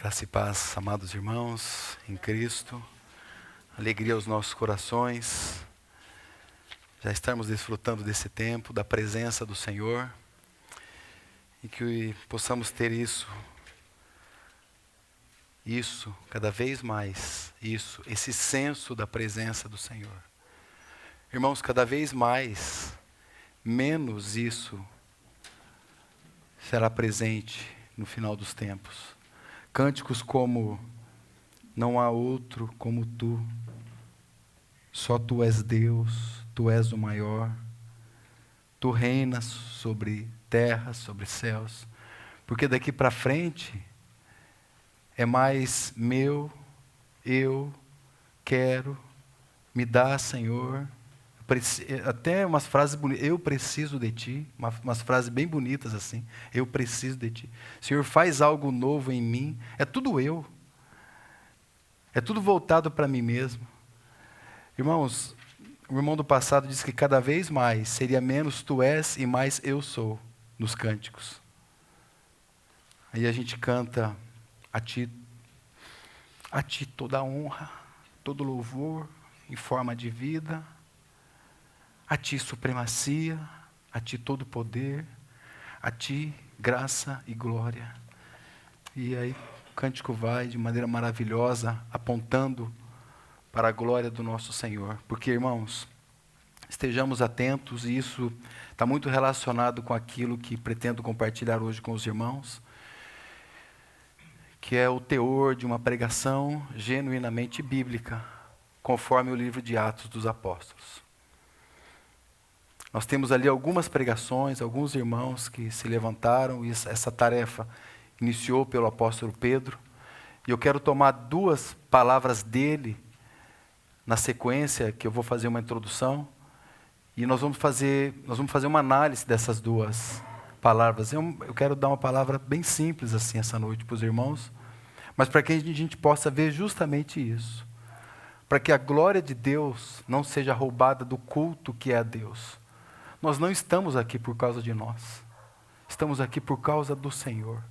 Graça e paz, amados irmãos, em Cristo. Alegria aos nossos corações. Já estamos desfrutando desse tempo, da presença do Senhor. E que possamos ter isso, cada vez mais, esse senso da presença do Senhor. Irmãos, cada vez mais, menos isso será presente no final dos tempos. Cânticos como: não há outro como tu, só tu és Deus, tu és o maior, tu reinas sobre terra, sobre céus. Porque daqui para frente é mais meu, eu quero, me dá, Senhor. Até umas frases bonitas: eu preciso de ti, umas frases bem bonitas assim. Eu preciso de ti. Senhor, faz algo novo em mim. É tudo eu. É tudo voltado para mim mesmo. Irmãos, o irmão do passado disse que cada vez mais seria menos tu és e mais eu sou nos cânticos. Aí a gente canta: a ti toda a honra, todo louvor em forma de vida. A ti supremacia, a ti todo poder, a ti graça e glória. E aí o cântico vai de maneira maravilhosa, apontando para a glória do nosso Senhor. Porque, irmãos, estejamos atentos, e isso está muito relacionado com aquilo que pretendo compartilhar hoje com os irmãos, que é o teor de uma pregação genuinamente bíblica, conforme o livro de Atos dos Apóstolos. Nós temos ali algumas pregações, alguns irmãos que se levantaram, e essa tarefa iniciou pelo apóstolo Pedro. E eu quero tomar duas palavras dele, na sequência, que eu vou fazer uma introdução, e nós vamos fazer uma análise dessas duas palavras. Eu quero dar uma palavra bem simples assim essa noite para os irmãos, mas para que a gente possa ver justamente isso. Para que a glória de Deus não seja roubada do culto que é a Deus. Nós não estamos aqui por causa de nós. Estamos aqui por causa do Senhor.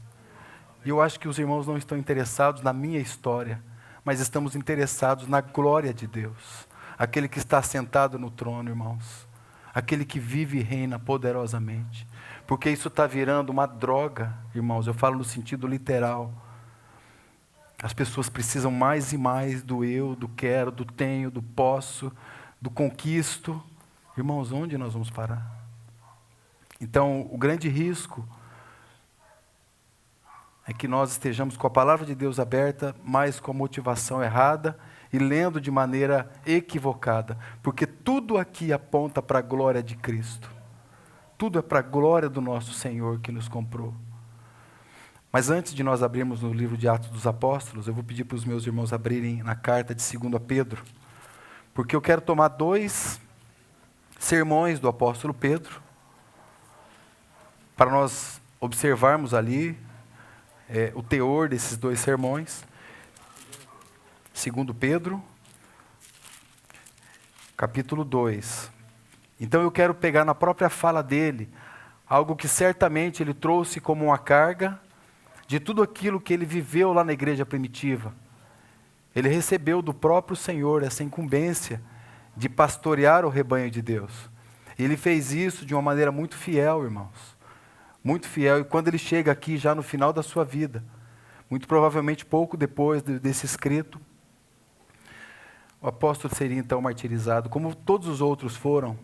E eu acho que os irmãos não estão interessados na minha história, mas estamos interessados na glória de Deus. Aquele que está sentado no trono, irmãos. Aquele que vive e reina poderosamente. Porque isso está virando uma droga, irmãos. Eu falo no sentido literal. As pessoas precisam mais e mais do eu, do quero, do tenho, do posso, do conquisto. Irmãos, onde nós vamos parar? Então, o grande risco é que nós estejamos com a palavra de Deus aberta, mas com a motivação errada e lendo de maneira equivocada. Porque tudo aqui aponta para a glória de Cristo. Tudo é para a glória do nosso Senhor que nos comprou. Mas antes de nós abrirmos no livro de Atos dos Apóstolos, eu vou pedir para os meus irmãos abrirem na carta de 2 Pedro. Porque eu quero tomar dois sermões do apóstolo Pedro, para nós observarmos ali o teor desses dois sermões. 2 Pedro, capítulo 2. Então eu quero pegar na própria fala dele, algo que certamente ele trouxe como uma carga, de tudo aquilo que ele viveu lá na igreja primitiva. Ele recebeu do próprio Senhor essa incumbência de pastorear o rebanho de Deus. E ele fez isso de uma maneira muito fiel, irmãos. Muito fiel. E quando ele chega aqui, já no final da sua vida, muito provavelmente pouco depois desse escrito, o apóstolo seria então martirizado, como todos os outros foram,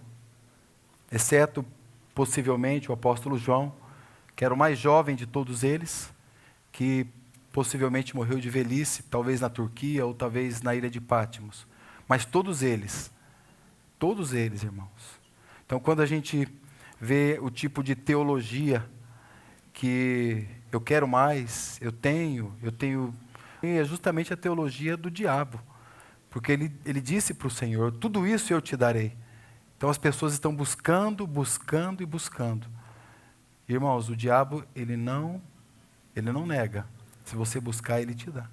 exceto, possivelmente, o apóstolo João, que era o mais jovem de todos eles, que possivelmente morreu de velhice, talvez na Turquia ou talvez na ilha de Patmos. Mas todos eles, irmãos. Então, quando a gente vê o tipo de teologia que eu quero mais, eu tenho, é justamente a teologia do diabo. Porque ele disse para o Senhor: tudo isso eu te darei. Então as pessoas estão buscando. Irmãos, o diabo, ele não nega. Se você buscar, ele te dá.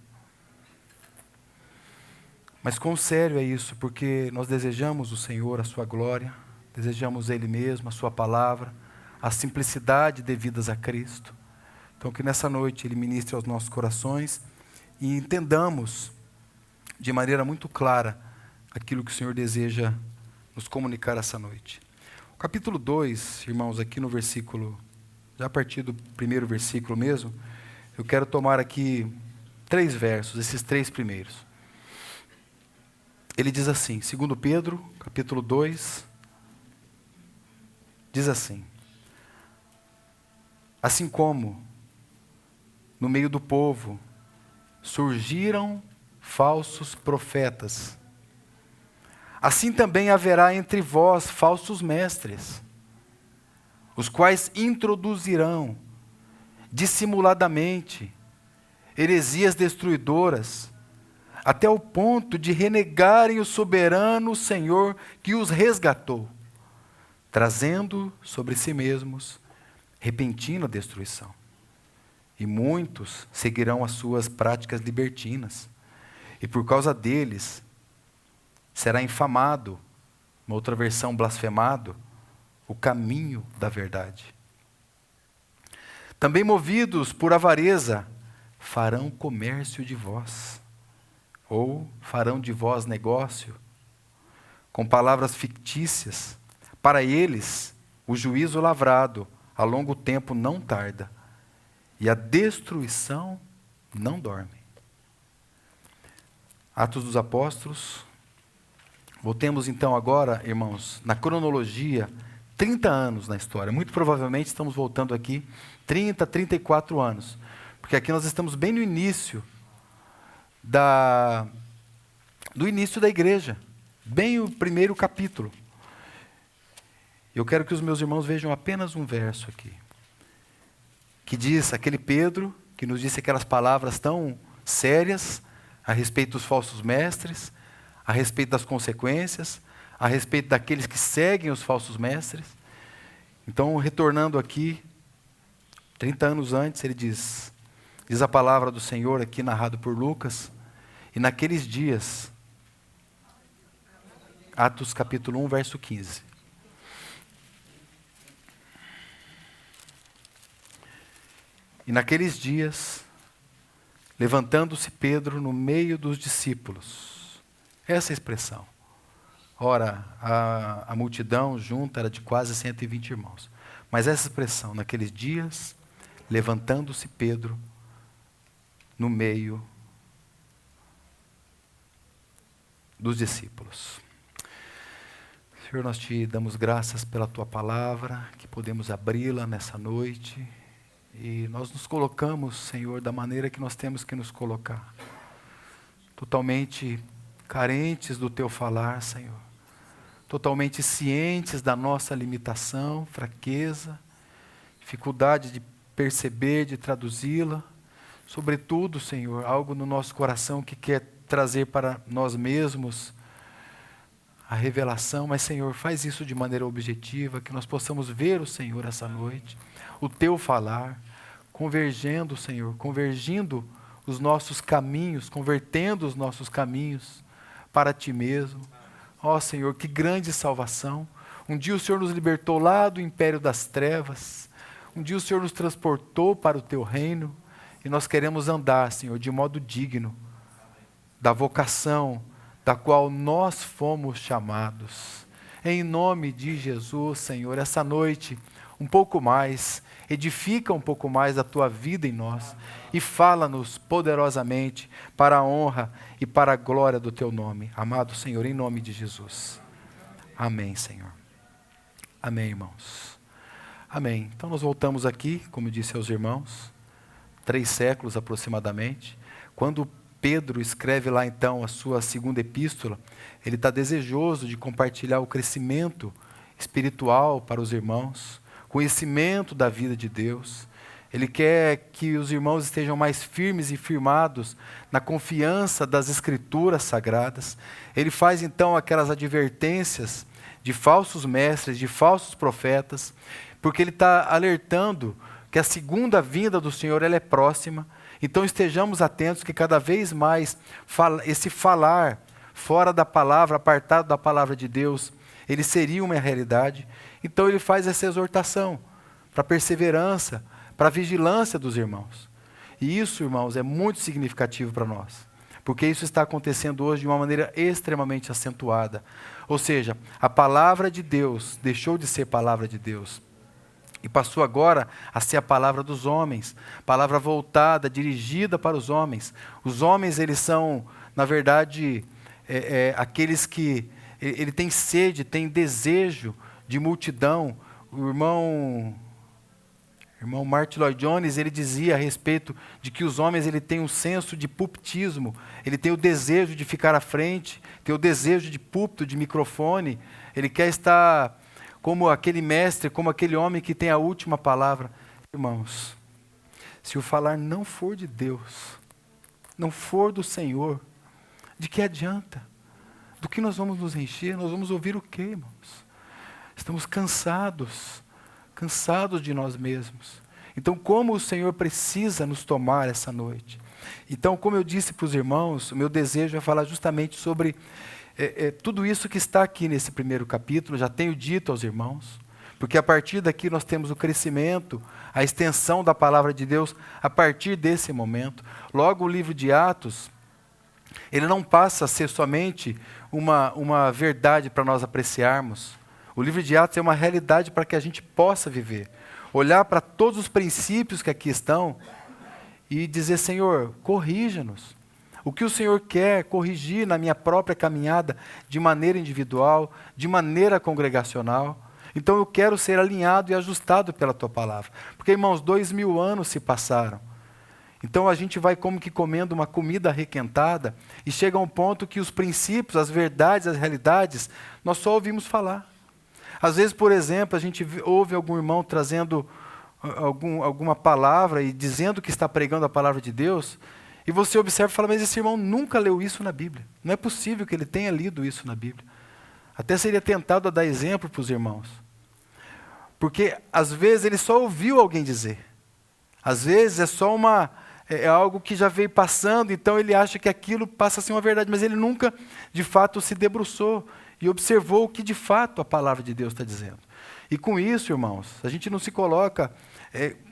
Mas quão sério é isso, porque nós desejamos o Senhor, a sua glória, desejamos Ele mesmo, a sua palavra, a simplicidade devidas a Cristo. Então que nessa noite Ele ministre aos nossos corações e entendamos de maneira muito clara aquilo que o Senhor deseja nos comunicar essa noite. O capítulo 2, irmãos, aqui no versículo, já a partir do primeiro versículo mesmo, eu quero tomar aqui 3 versos, esses 3 primeiros. Ele diz assim, 2 Pedro, capítulo 2, diz assim: assim como no meio do povo surgiram falsos profetas, assim também haverá entre vós falsos mestres, os quais introduzirão dissimuladamente heresias destruidoras, até o ponto de renegarem o soberano Senhor que os resgatou, trazendo sobre si mesmos repentina destruição. E muitos seguirão as suas práticas libertinas, e por causa deles será infamado, uma outra versão blasfemado, o caminho da verdade. Também movidos por avareza, farão comércio de vós, ou farão de vós negócio, com palavras fictícias. Para eles, o juízo lavrado a longo tempo não tarda, e a destruição não dorme. Atos dos Apóstolos. Voltemos então agora, irmãos, na cronologia, 30 anos na história. Muito provavelmente estamos voltando aqui 30, 34 anos. Porque aqui nós estamos bem no início do início da igreja. Bem o primeiro capítulo. Eu quero que os meus irmãos vejam apenas um verso aqui. Que diz, aquele Pedro, que nos disse aquelas palavras tão sérias a respeito dos falsos mestres, a respeito das consequências, a respeito daqueles que seguem os falsos mestres. Então, retornando aqui, 30 anos antes, ele diz a palavra do Senhor aqui narrado por Lucas, e naqueles dias, Atos capítulo 1, verso 15. E naqueles dias, levantando-se Pedro no meio dos discípulos. Essa é a expressão. Ora, a multidão junta era de quase 120 irmãos. Mas essa expressão, naqueles dias, levantando-se Pedro no meio dos discípulos. Senhor, nós te damos graças pela tua palavra, que podemos abri-la nessa noite. E nós nos colocamos, Senhor, da maneira que nós temos que nos colocar. Totalmente carentes do teu falar, Senhor. Totalmente cientes da nossa limitação, fraqueza, dificuldade de perceber, de traduzi-la. Sobretudo, Senhor, algo no nosso coração que quer trazer para nós mesmos a revelação. Mas, Senhor, faz isso de maneira objetiva, que nós possamos ver o Senhor essa noite, o teu falar, convergindo, Senhor, convergindo os nossos caminhos, convertendo os nossos caminhos para ti mesmo. Ó Senhor, que grande salvação. Um dia o Senhor nos libertou lá do império das trevas. Um dia o Senhor nos transportou para o teu reino. E nós queremos andar, Senhor, de modo digno da vocação da qual nós fomos chamados. Em nome de Jesus, Senhor, essa noite, um pouco mais, edifica um pouco mais a tua vida em nós e fala-nos poderosamente para a honra e para a glória do teu nome. Amado Senhor, em nome de Jesus. Amém, Senhor. Amém, irmãos. Amém. Então nós voltamos aqui, como eu disse aos irmãos, 3 séculos aproximadamente. Quando Pedro escreve lá então a sua segunda epístola, ele está desejoso de compartilhar o crescimento espiritual para os irmãos, conhecimento da vida de Deus. Ele quer que os irmãos estejam mais firmes e firmados na confiança das Escrituras Sagradas. Ele faz então aquelas advertências de falsos mestres, de falsos profetas, porque ele está alertando que a segunda vinda do Senhor ela é próxima. Então estejamos atentos que cada vez mais esse falar fora da palavra, apartado da palavra de Deus, ele seria uma realidade. Então ele faz essa exortação para a perseverança, para a vigilância dos irmãos. E isso, irmãos, é muito significativo para nós. Porque isso está acontecendo hoje de uma maneira extremamente acentuada. Ou seja, a palavra de Deus deixou de ser palavra de Deus e passou agora a ser a palavra dos homens, palavra voltada, dirigida para os homens. Os homens, eles são, na verdade, aqueles que ele tem sede, tem desejo de multidão. O irmão Martin Lloyd Jones, ele dizia a respeito de que os homens ele têm um senso de pulpitismo, ele tem o desejo de ficar à frente, tem o desejo de púlpito, de microfone, ele quer estar como aquele mestre, como aquele homem que tem a última palavra. Irmãos, se o falar não for de Deus, não for do Senhor, de que adianta? Do que nós vamos nos encher? Nós vamos ouvir o quê, irmãos? Estamos cansados de nós mesmos. Então, como o Senhor precisa nos tomar essa noite? Então, como eu disse para os irmãos, o meu desejo é falar justamente sobre tudo isso que está aqui nesse primeiro capítulo. Já tenho dito aos irmãos, porque a partir daqui nós temos o crescimento, a extensão da palavra de Deus a partir desse momento. Logo, o livro de Atos, ele não passa a ser somente uma verdade para nós apreciarmos. O livro de Atos é uma realidade para que a gente possa viver. Olhar para todos os princípios que aqui estão e dizer, Senhor, corrija-nos. O que o Senhor quer corrigir na minha própria caminhada, de maneira individual, de maneira congregacional. Então eu quero ser alinhado e ajustado pela Tua palavra. Porque, irmãos, 2000 anos se passaram. Então a gente vai como que comendo uma comida requentada e chega a um ponto que os princípios, as verdades, as realidades, nós só ouvimos falar. Às vezes, por exemplo, a gente ouve algum irmão trazendo alguma palavra e dizendo que está pregando a palavra de Deus, e você observa e fala, mas esse irmão nunca leu isso na Bíblia. Não é possível que ele tenha lido isso na Bíblia. Até seria tentado a dar exemplo para os irmãos. Porque, às vezes, ele só ouviu alguém dizer. Às vezes, é algo que já veio passando, então ele acha que aquilo passa a ser uma verdade, mas ele nunca, de fato, se debruçou e observou o que de fato a palavra de Deus está dizendo. E com isso, irmãos, a gente não se coloca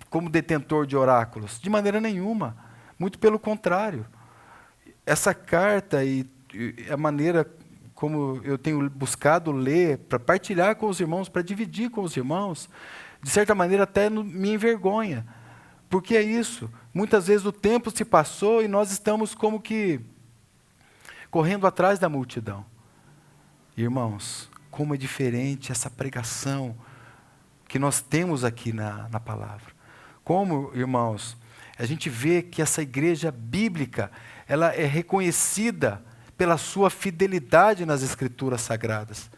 como detentor de oráculos, de maneira nenhuma, muito pelo contrário. Essa carta e a maneira como eu tenho buscado ler, para partilhar com os irmãos, para dividir com os irmãos, de certa maneira até me envergonha, porque é isso, muitas vezes o tempo se passou e nós estamos como que correndo atrás da multidão. Irmãos, como é diferente essa pregação que nós temos aqui na palavra. Como, irmãos, a gente vê que essa igreja bíblica, ela é reconhecida pela sua fidelidade nas escrituras sagradas.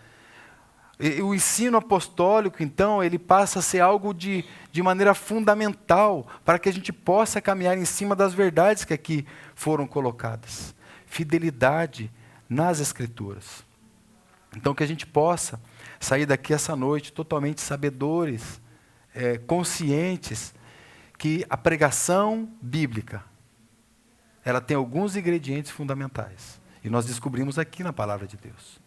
E o ensino apostólico, então, ele passa a ser algo de maneira fundamental para que a gente possa caminhar em cima das verdades que aqui foram colocadas. Fidelidade nas escrituras. Então, que a gente possa sair daqui essa noite totalmente sabedores, conscientes, que a pregação bíblica, ela tem alguns ingredientes fundamentais. E nós descobrimos aqui na palavra de Deus.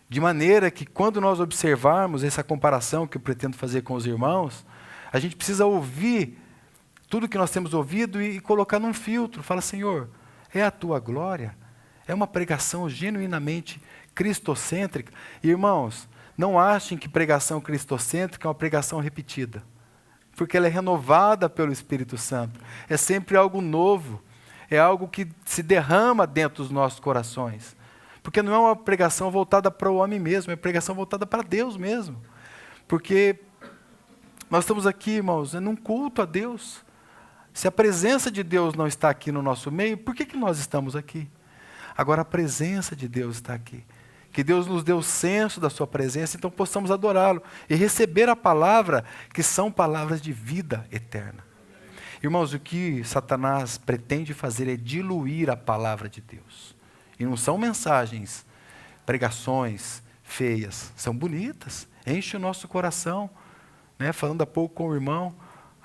De maneira que, quando nós observarmos essa comparação que eu pretendo fazer com os irmãos, a gente precisa ouvir tudo que nós temos ouvido e colocar num filtro. Fala, Senhor, é a Tua glória? É uma pregação genuinamente cristocêntrica? Irmãos, não achem que pregação cristocêntrica é uma pregação repetida, porque ela é renovada pelo Espírito Santo. É sempre algo novo, é algo que se derrama dentro dos nossos corações, porque não é uma pregação voltada para o homem mesmo, é uma pregação voltada para Deus mesmo, porque nós estamos aqui, irmãos, num culto a Deus. Se a presença de Deus não está aqui no nosso meio, por que nós estamos aqui? Agora a presença de Deus está aqui. Que Deus nos dê o senso da sua presença, então possamos adorá-lo e receber a palavra, que são palavras de vida eterna. Irmãos, o que Satanás pretende fazer é diluir a palavra de Deus. E não são mensagens, pregações feias, são bonitas, enche o nosso coração. Falando há pouco com o irmão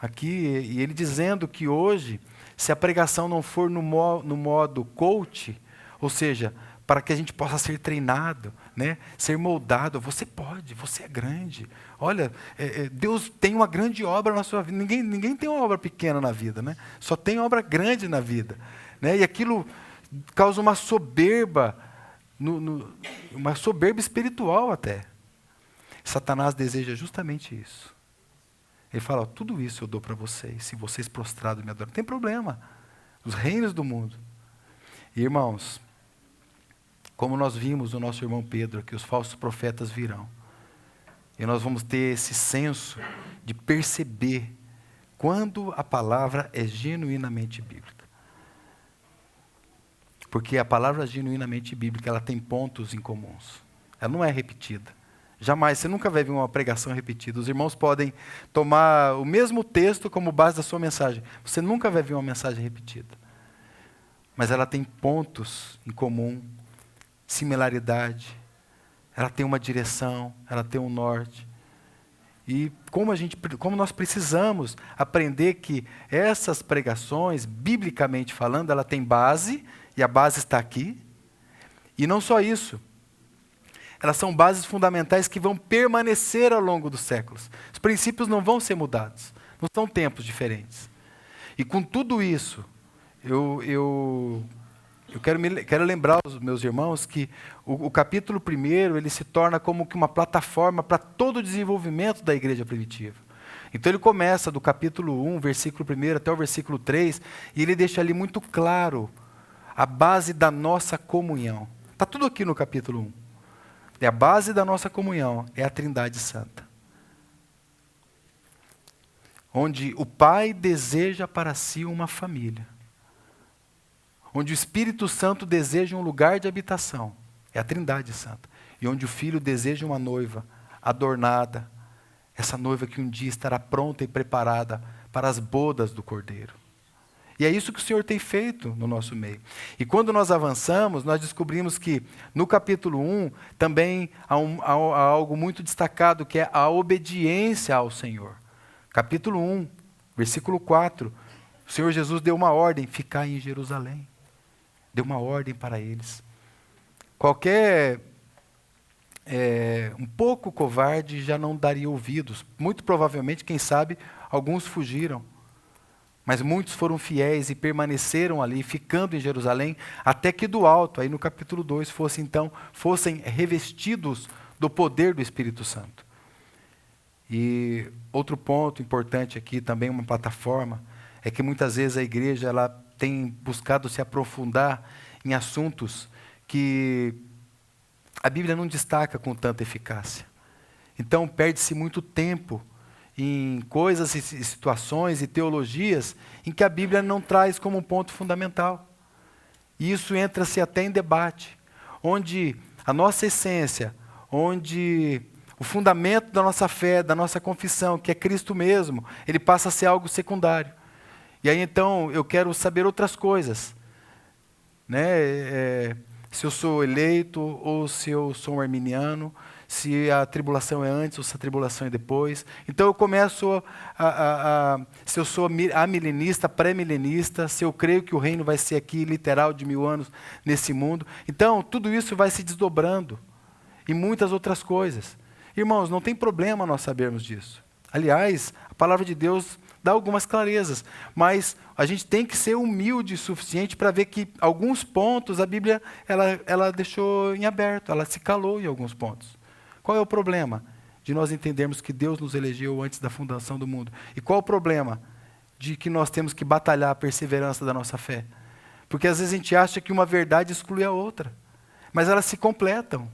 aqui, e ele dizendo que hoje, se a pregação não for no modo coach, ou seja, para que a gente possa ser treinado, né? Ser moldado. Você pode, você é grande. Olha, Deus tem uma grande obra na sua vida. Ninguém tem uma obra pequena na vida, né? Só tem obra grande na vida, né? E aquilo causa uma soberba, uma soberba espiritual até. Satanás deseja justamente isso. Ele fala, tudo isso eu dou para vocês, se vocês prostrados me adoram. Não tem problema. Os reinos do mundo. E, irmãos, como nós vimos no nosso irmão Pedro, que os falsos profetas virão. E nós vamos ter esse senso de perceber quando a palavra é genuinamente bíblica. Porque a palavra genuinamente bíblica, ela tem pontos em comuns. Ela não é repetida. Jamais, você nunca vai ver uma pregação repetida. Os irmãos podem tomar o mesmo texto como base da sua mensagem. Você nunca vai ver uma mensagem repetida. Mas ela tem pontos em comum, similaridade. Ela tem uma direção, ela tem um norte. E como nós precisamos aprender que essas pregações, biblicamente falando, ela tem base, e a base está aqui. E não só isso. Elas são bases fundamentais que vão permanecer ao longo dos séculos. Os princípios não vão ser mudados. Não são tempos diferentes. E com tudo isso, eu quero lembrar os meus irmãos que o capítulo 1, ele se torna como que uma plataforma para todo o desenvolvimento da igreja primitiva. Então ele começa do capítulo 1, versículo 1 até o versículo 3, e ele deixa ali muito claro a base da nossa comunhão. Está tudo aqui no capítulo 1. E a base da nossa comunhão é a Trindade Santa. Onde o Pai deseja para si uma família. Onde o Espírito Santo deseja um lugar de habitação. É a Trindade Santa. E onde o Filho deseja uma noiva adornada. Essa noiva que um dia estará pronta e preparada para as bodas do Cordeiro. E é isso que o Senhor tem feito no nosso meio. E quando nós avançamos, nós descobrimos que no capítulo 1 também há algo muito destacado, que é a obediência ao Senhor. Capítulo 1, versículo 4. O Senhor Jesus deu uma ordem, ficar em Jerusalém. Deu uma ordem para eles. Qualquer um pouco covarde já não daria ouvidos. Muito provavelmente, quem sabe, alguns fugiram. Mas muitos foram fiéis e permaneceram ali, ficando em Jerusalém, até que do alto, aí no capítulo 2, fossem revestidos do poder do Espírito Santo. E outro ponto importante aqui, também uma plataforma, é que muitas vezes a igreja ela tem buscado se aprofundar em assuntos que a Bíblia não destaca com tanta eficácia. Então perde-se muito tempo em coisas e situações e teologias em que a Bíblia não traz como um ponto fundamental. E isso entra-se até em debate, onde a nossa essência, onde o fundamento da nossa fé, da nossa confissão, que é Cristo mesmo, ele passa a ser algo secundário. E aí então eu quero saber outras coisas, né? Se eu sou eleito ou se eu sou um arminiano, se a tribulação é antes ou se a tribulação é depois. Então eu começo se eu sou amilenista, pré-milenista, se eu creio que o reino vai ser aqui literal de 1000 anos nesse mundo. Então tudo isso vai se desdobrando e muitas outras coisas. Irmãos, não tem problema nós sabermos disso. Aliás, a palavra de Deus dá algumas clarezas, mas a gente tem que ser humilde o suficiente para ver que alguns pontos a Bíblia ela deixou em aberto, ela se calou em alguns pontos. Qual é o problema de nós entendermos que Deus nos elegeu antes da fundação do mundo? E qual o problema de que nós temos que batalhar a perseverança da nossa fé? Porque às vezes a gente acha que uma verdade exclui a outra, mas elas se completam.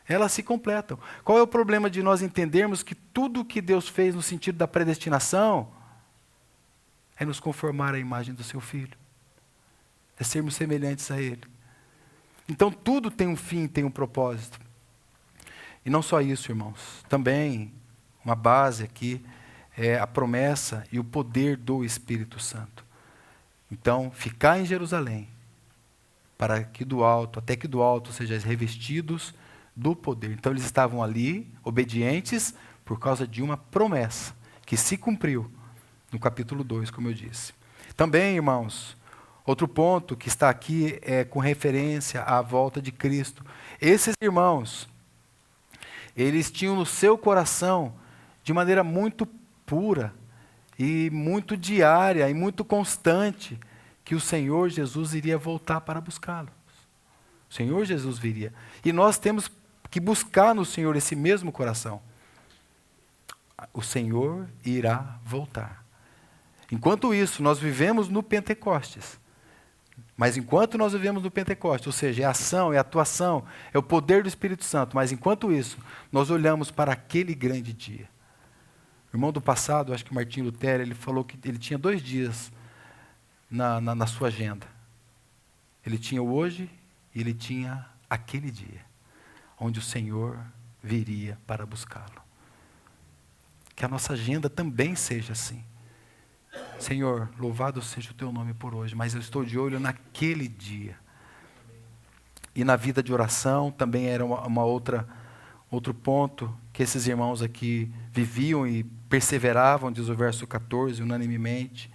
Elas se completam. Qual é o problema de nós entendermos que tudo o que Deus fez no sentido da predestinação é nos conformar à imagem do seu Filho? É sermos semelhantes a Ele. Então tudo tem um fim, tem um propósito. E não só isso, irmãos. Também uma base aqui é a promessa e o poder do Espírito Santo. Então, ficar em Jerusalém, para que do alto, até que do alto sejais revestidos do poder. Então eles estavam ali, obedientes, por causa de uma promessa, que se cumpriu no capítulo 2, como eu disse. Também, irmãos, Outro ponto que está aqui é com referência à volta de Cristo. Esses irmãos, eles tinham no seu coração, de maneira muito pura e muito diária e muito constante, que o Senhor Jesus iria voltar para buscá-los. O Senhor Jesus viria. E nós temos que buscar no Senhor esse mesmo coração. O Senhor irá voltar. Enquanto isso, nós vivemos no Pentecostes. Mas enquanto nós vivemos no Pentecostes, ou seja, é ação, é atuação, é o poder do Espírito Santo, mas enquanto isso, nós olhamos para aquele grande dia. O irmão do passado, acho que Martim Lutero, ele falou que ele tinha 2 dias na sua agenda. Ele tinha o hoje e ele tinha aquele dia, onde o Senhor viria para buscá-lo. Que a nossa agenda também seja assim. Senhor, louvado seja o teu nome por hoje, mas eu estou de olho naquele dia. E na vida de oração também era outro ponto que esses irmãos aqui viviam e perseveravam, diz o verso 14, unanimemente.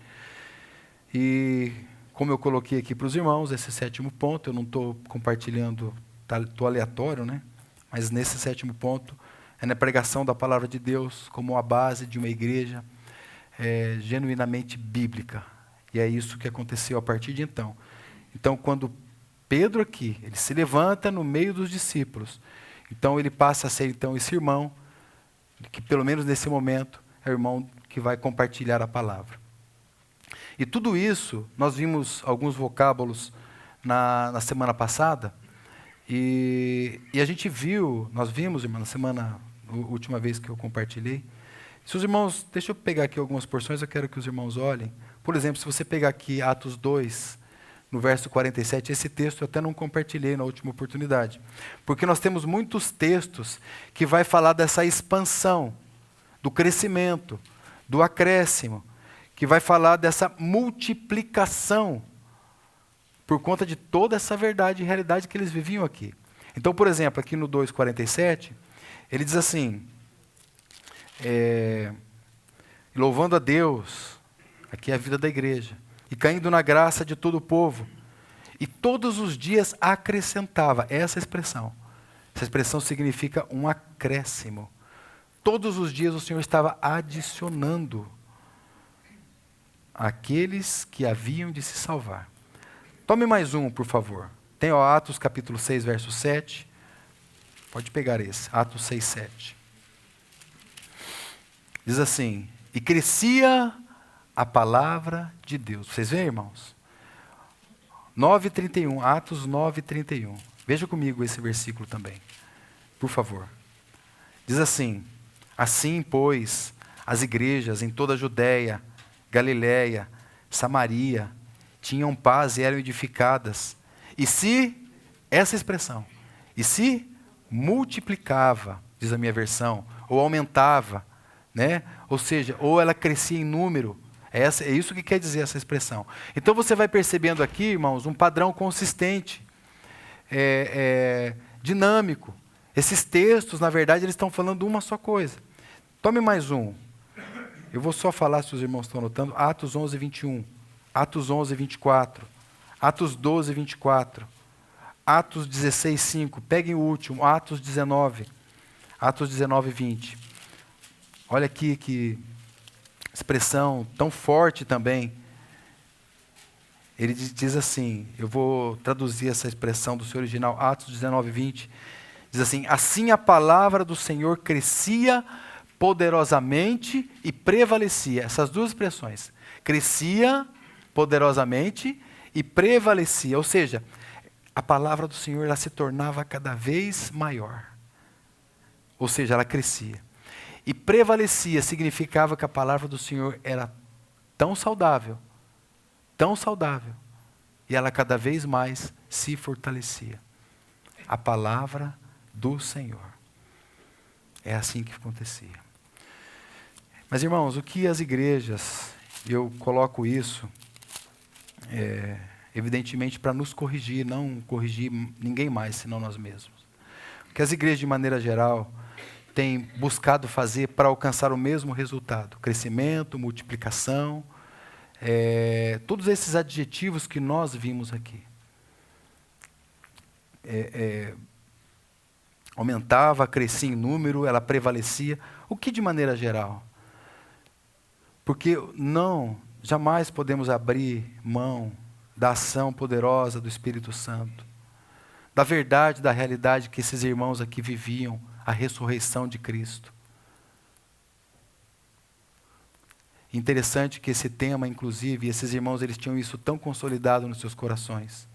E como eu coloquei aqui para os irmãos, esse 7º ponto, eu não estou compartilhando, estou aleatório, né? Mas nesse 7º ponto, é na pregação da palavra de Deus como a base de uma igreja genuinamente bíblica. E é isso que aconteceu a partir de então. Então, quando Pedro aqui, ele se levanta no meio dos discípulos, então ele passa a ser então esse irmão, que pelo menos nesse momento é o irmão que vai compartilhar a palavra. E tudo isso, nós vimos alguns vocábulos na semana passada, e a gente viu, nós vimos, irmão, última vez que eu compartilhei. Se os irmãos, deixa eu pegar aqui algumas porções, eu quero que os irmãos olhem. Por exemplo, se você pegar aqui Atos 2, no verso 47, esse texto eu até não compartilhei na última oportunidade. Porque nós temos muitos textos que vai falar dessa expansão, do crescimento, do acréscimo, que vai falar dessa multiplicação, por conta de toda essa verdade e realidade que eles viviam aqui. Então, por exemplo, aqui no 2,47, ele diz assim, louvando a Deus, aqui é a vida da igreja, e caindo na graça de todo o povo, e todos os dias acrescentava, essa expressão significa um acréscimo. Todos os dias o Senhor estava adicionando aqueles que haviam de se salvar. Tome mais um, por favor. Tem Atos capítulo 6, verso 7. Pode pegar esse, Atos 6, 7. Diz assim, e crescia a palavra de Deus. Vocês veem, irmãos? 9:31, Atos 9:31. Veja comigo esse versículo também, por favor. Diz assim, assim, pois, as igrejas em toda a Judéia, Galiléia, Samaria, tinham paz e eram edificadas. E se, essa expressão, e se multiplicava, diz a minha versão, ou aumentava, né? Ou seja, ou ela crescia em número. É isso que quer dizer essa expressão. Então você vai percebendo aqui, irmãos, um padrão consistente, dinâmico. Esses textos, na verdade, eles estão falando de uma só coisa. Tome mais um. Eu vou só falar, se os irmãos estão anotando, Atos 11, 21, Atos 11, 24, Atos 12, 24, Atos 16, 5. Peguem o último, Atos 19, 20. Olha aqui que expressão tão forte também. Ele diz assim, eu vou traduzir essa expressão do seu original, Atos 19, 20. Diz assim, assim a palavra do Senhor crescia poderosamente e prevalecia. Essas duas expressões. Crescia poderosamente e prevalecia. Ou seja, a palavra do Senhor ela se tornava cada vez maior. Ou seja, ela crescia. E prevalecia significava que a palavra do Senhor era tão saudável, e ela cada vez mais se fortalecia. A palavra do Senhor. É assim que acontecia. Mas, irmãos, o que as igrejas, eu coloco isso, evidentemente, para nos corrigir, não corrigir ninguém mais, senão nós mesmos. O que as igrejas, de maneira geral, têm buscado fazer para alcançar o mesmo resultado, crescimento, multiplicação, todos esses adjetivos que nós vimos aqui. Aumentava, crescia em número, ela prevalecia. O que de maneira geral? Porque jamais podemos abrir mão da ação poderosa do Espírito Santo, da verdade, da realidade que esses irmãos aqui viviam, a ressurreição de Cristo. Interessante que esse tema, inclusive, esses irmãos, eles tinham isso tão consolidado nos seus corações.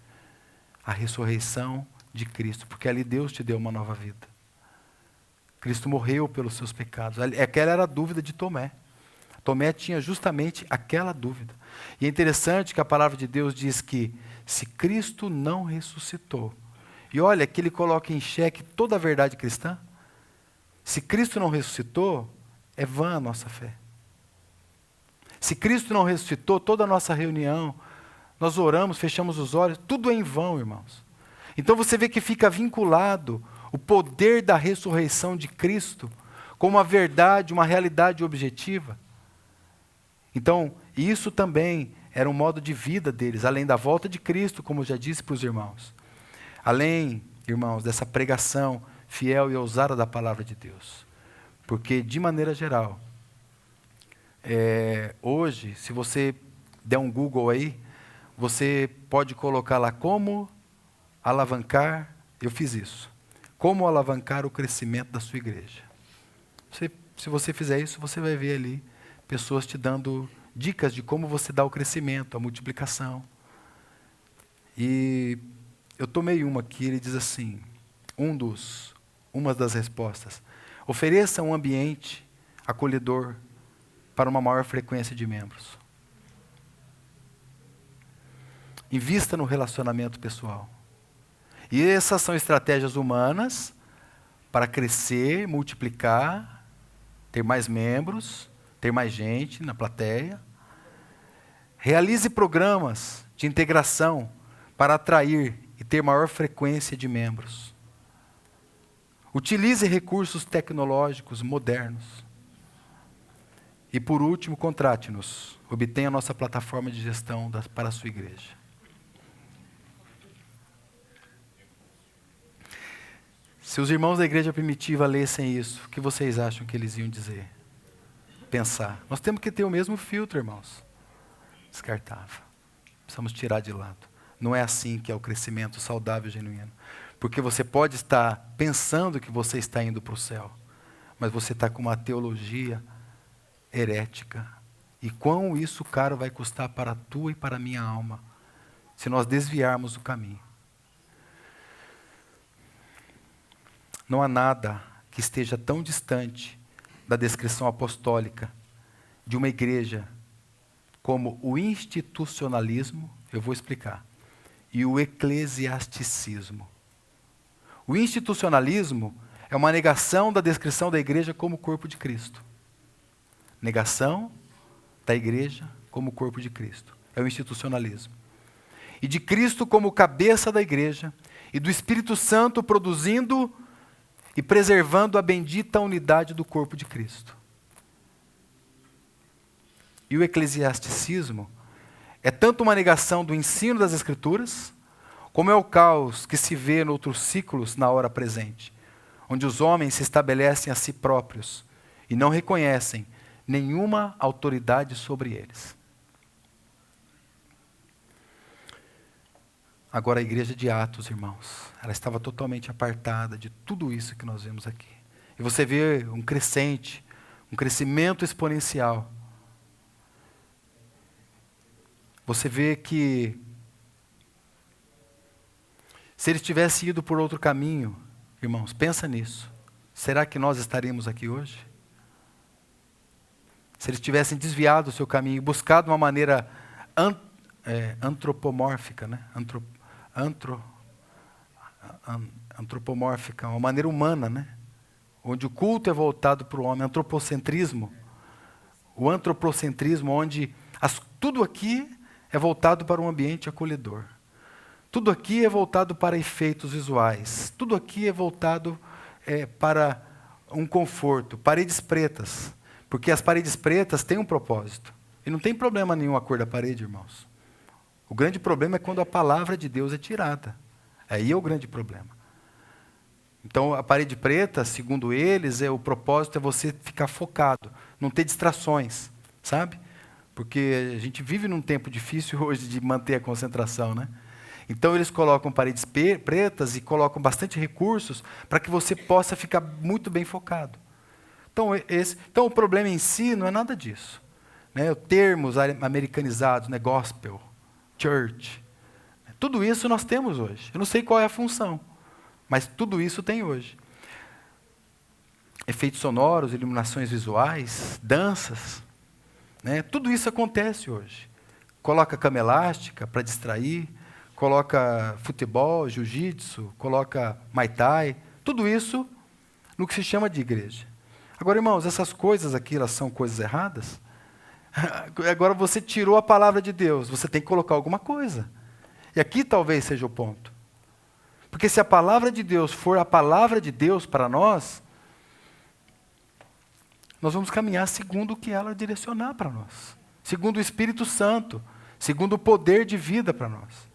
A ressurreição de Cristo, porque ali Deus te deu uma nova vida. Cristo morreu pelos seus pecados. Aquela era a dúvida de Tomé. Tomé tinha justamente aquela dúvida. E é interessante que a palavra de Deus diz que se Cristo não ressuscitou, e olha que ele coloca em xeque toda a verdade cristã, se Cristo não ressuscitou, é vã a nossa fé. Se Cristo não ressuscitou, toda a nossa reunião, nós oramos, fechamos os olhos, tudo é em vão, irmãos. Então você vê que fica vinculado o poder da ressurreição de Cristo com uma verdade, uma realidade objetiva. Então, isso também era um modo de vida deles, além da volta de Cristo, como eu já disse para os irmãos. Além, irmãos, dessa pregação fiel e ousada da palavra de Deus. Porque, de maneira geral, hoje, se você der um Google aí, você pode colocar lá como alavancar, eu fiz isso, como alavancar o crescimento da sua igreja. Se você fizer isso, você vai ver ali pessoas te dando dicas de como você dá o crescimento, a multiplicação. E eu tomei uma aqui, ele diz assim, uma das respostas, ofereça um ambiente acolhedor para uma maior frequência de membros. Invista no relacionamento pessoal. E essas são estratégias humanas para crescer, multiplicar, ter mais membros, ter mais gente na plateia. Realize programas de integração para atrair e ter maior frequência de membros. Utilize recursos tecnológicos modernos. E por último, contrate-nos. Obtenha a nossa plataforma de gestão para a sua igreja. Se os irmãos da igreja primitiva lessem isso, o que vocês acham que eles iam dizer? Pensar. Nós temos que ter o mesmo filtro, irmãos. Descartável. Precisamos tirar de lado. Não é assim que é o crescimento saudável e genuíno. Porque você pode estar pensando que você está indo para o céu, mas você está com uma teologia herética. E quão isso caro vai custar para a tua e para a minha alma, se nós desviarmos o caminho. Não há nada que esteja tão distante da descrição apostólica de uma igreja como o institucionalismo, eu vou explicar, e o eclesiasticismo. O institucionalismo é uma negação da descrição da igreja como corpo de Cristo. Negação da igreja como corpo de Cristo. É o institucionalismo. E de Cristo como cabeça da igreja, e do Espírito Santo produzindo e preservando a bendita unidade do corpo de Cristo. E o eclesiasticismo é tanto uma negação do ensino das Escrituras, como é o caos que se vê em outros ciclos na hora presente, onde os homens se estabelecem a si próprios e não reconhecem nenhuma autoridade sobre eles. Agora a igreja de Atos, irmãos, ela estava totalmente apartada de tudo isso que nós vemos aqui. E você vê um crescimento exponencial. Você vê que se eles tivessem ido por outro caminho, irmãos, pensa nisso. Será que nós estaríamos aqui hoje? Se eles tivessem desviado o seu caminho e buscado uma maneira antropomórfica, né? Antropomórfica, uma maneira humana, né? Onde o culto é voltado para o homem, antropocentrismo. O antropocentrismo, onde tudo aqui é voltado para um ambiente acolhedor. Tudo aqui é voltado para efeitos visuais. Tudo aqui é voltado para um conforto. Paredes pretas. Porque as paredes pretas têm um propósito. E não tem problema nenhum a cor da parede, irmãos. O grande problema é quando a palavra de Deus é tirada. Aí é o grande problema. Então, a parede preta, segundo eles, o propósito é você ficar focado, não ter distrações, sabe? Porque a gente vive num tempo difícil hoje de manter a concentração, né? Então, eles colocam paredes pretas e colocam bastante recursos para que você possa ficar muito bem focado. Então, o problema em si não é nada disso. Né? Termos americanizados, né? Gospel, church, tudo isso nós temos hoje. Eu não sei qual é a função, mas tudo isso tem hoje. Efeitos sonoros, iluminações visuais, danças, né? Tudo isso acontece hoje. Coloca cama elástica para distrair, coloca futebol, jiu-jitsu, coloca Muay Thai, tudo isso no que se chama de igreja. Agora, irmãos, essas coisas aqui, elas são coisas erradas? Agora você tirou a palavra de Deus, você tem que colocar alguma coisa. E aqui talvez seja o ponto. Porque se a palavra de Deus for a palavra de Deus para nós vamos caminhar segundo o que ela direcionar para nós. Segundo o Espírito Santo, segundo o poder de vida para nós.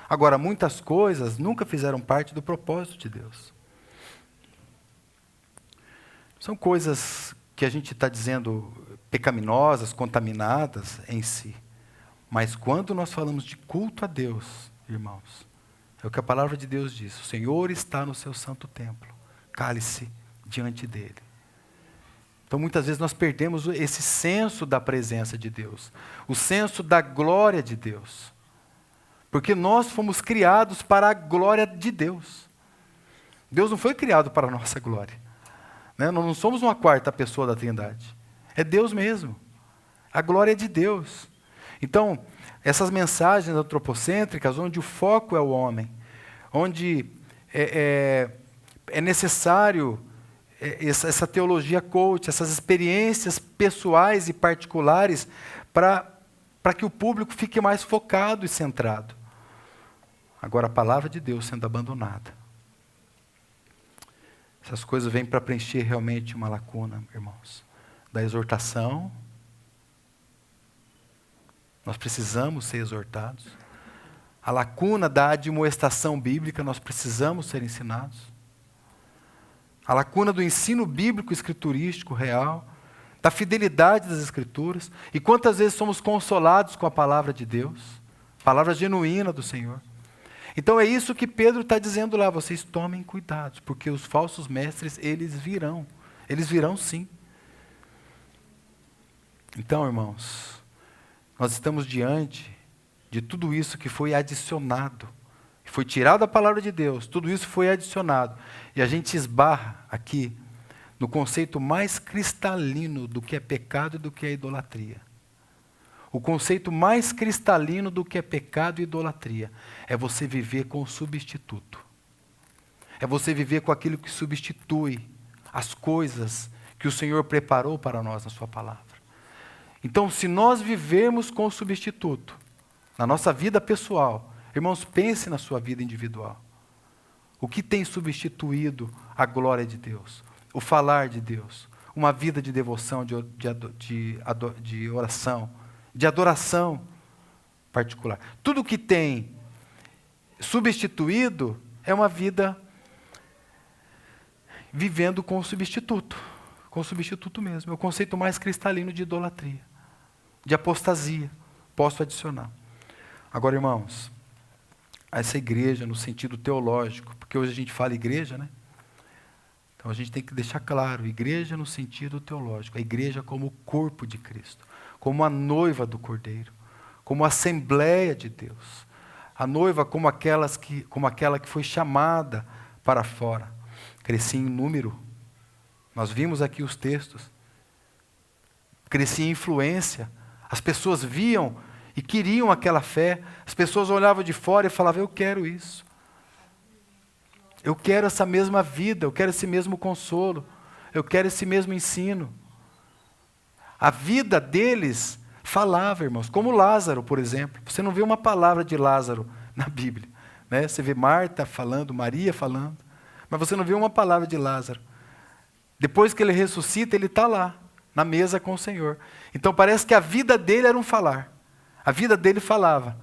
Agora, muitas coisas nunca fizeram parte do propósito de Deus. São coisas que a gente está dizendo pecaminosas, contaminadas em si. Mas quando nós falamos de culto a Deus, irmãos, é o que a palavra de Deus diz. O Senhor está no seu santo templo. Cale-se diante dele. Então, muitas vezes nós perdemos esse senso da presença de Deus. O senso da glória de Deus. Porque nós fomos criados para a glória de Deus. Deus não foi criado para a nossa glória. Né? Nós não somos uma quarta pessoa da Trindade. É Deus mesmo. A glória é de Deus. Então, essas mensagens antropocêntricas, onde o foco é o homem, onde é necessário essa teologia coach, essas experiências pessoais e particulares para que o público fique mais focado e centrado. Agora, a palavra de Deus sendo abandonada. Essas coisas vêm para preencher realmente uma lacuna, irmãos, da exortação. Nós precisamos ser exortados. A lacuna da admoestação bíblica, nós precisamos ser ensinados. A lacuna do ensino bíblico escriturístico real, da fidelidade das Escrituras. E quantas vezes somos consolados com a palavra de Deus, palavra genuína do Senhor. Então é isso que Pedro está dizendo lá, vocês tomem cuidado, porque os falsos mestres, eles virão sim. Então, irmãos, nós estamos diante de tudo isso que foi adicionado. Foi tirado a palavra de Deus, tudo isso foi adicionado. E a gente esbarra aqui no conceito mais cristalino do que é pecado e do que é idolatria. O conceito mais cristalino do que é pecado e idolatria é você viver com o substituto. É você viver com aquilo que substitui as coisas que o Senhor preparou para nós na sua palavra. Então, se nós vivermos com o substituto, na nossa vida pessoal, irmãos, pense na sua vida individual. O que tem substituído a glória de Deus? O falar de Deus? Uma vida de devoção, de oração, de adoração particular. Tudo que tem substituído é uma vida vivendo com o substituto mesmo. É o conceito mais cristalino de idolatria, de apostasia. Posso adicionar. Agora, irmãos, essa igreja no sentido teológico, porque hoje a gente fala igreja, né? Então a gente tem que deixar claro, igreja no sentido teológico, a igreja como o corpo de Cristo, como a noiva do Cordeiro, como a assembleia de Deus, a noiva como aquela que foi chamada para fora, crescia em número, nós vimos aqui os textos, crescia em influência, as pessoas viam e queriam aquela fé, as pessoas olhavam de fora e falavam, eu quero isso. Eu quero essa mesma vida, eu quero esse mesmo consolo, eu quero esse mesmo ensino. A vida deles falava, irmãos, como Lázaro, por exemplo. Você não vê uma palavra de Lázaro na Bíblia. Né? Você vê Marta falando, Maria falando, mas você não vê uma palavra de Lázaro. Depois que ele ressuscita, ele está lá, na mesa com o Senhor. Então parece que a vida dele era um falar. A vida dele falava.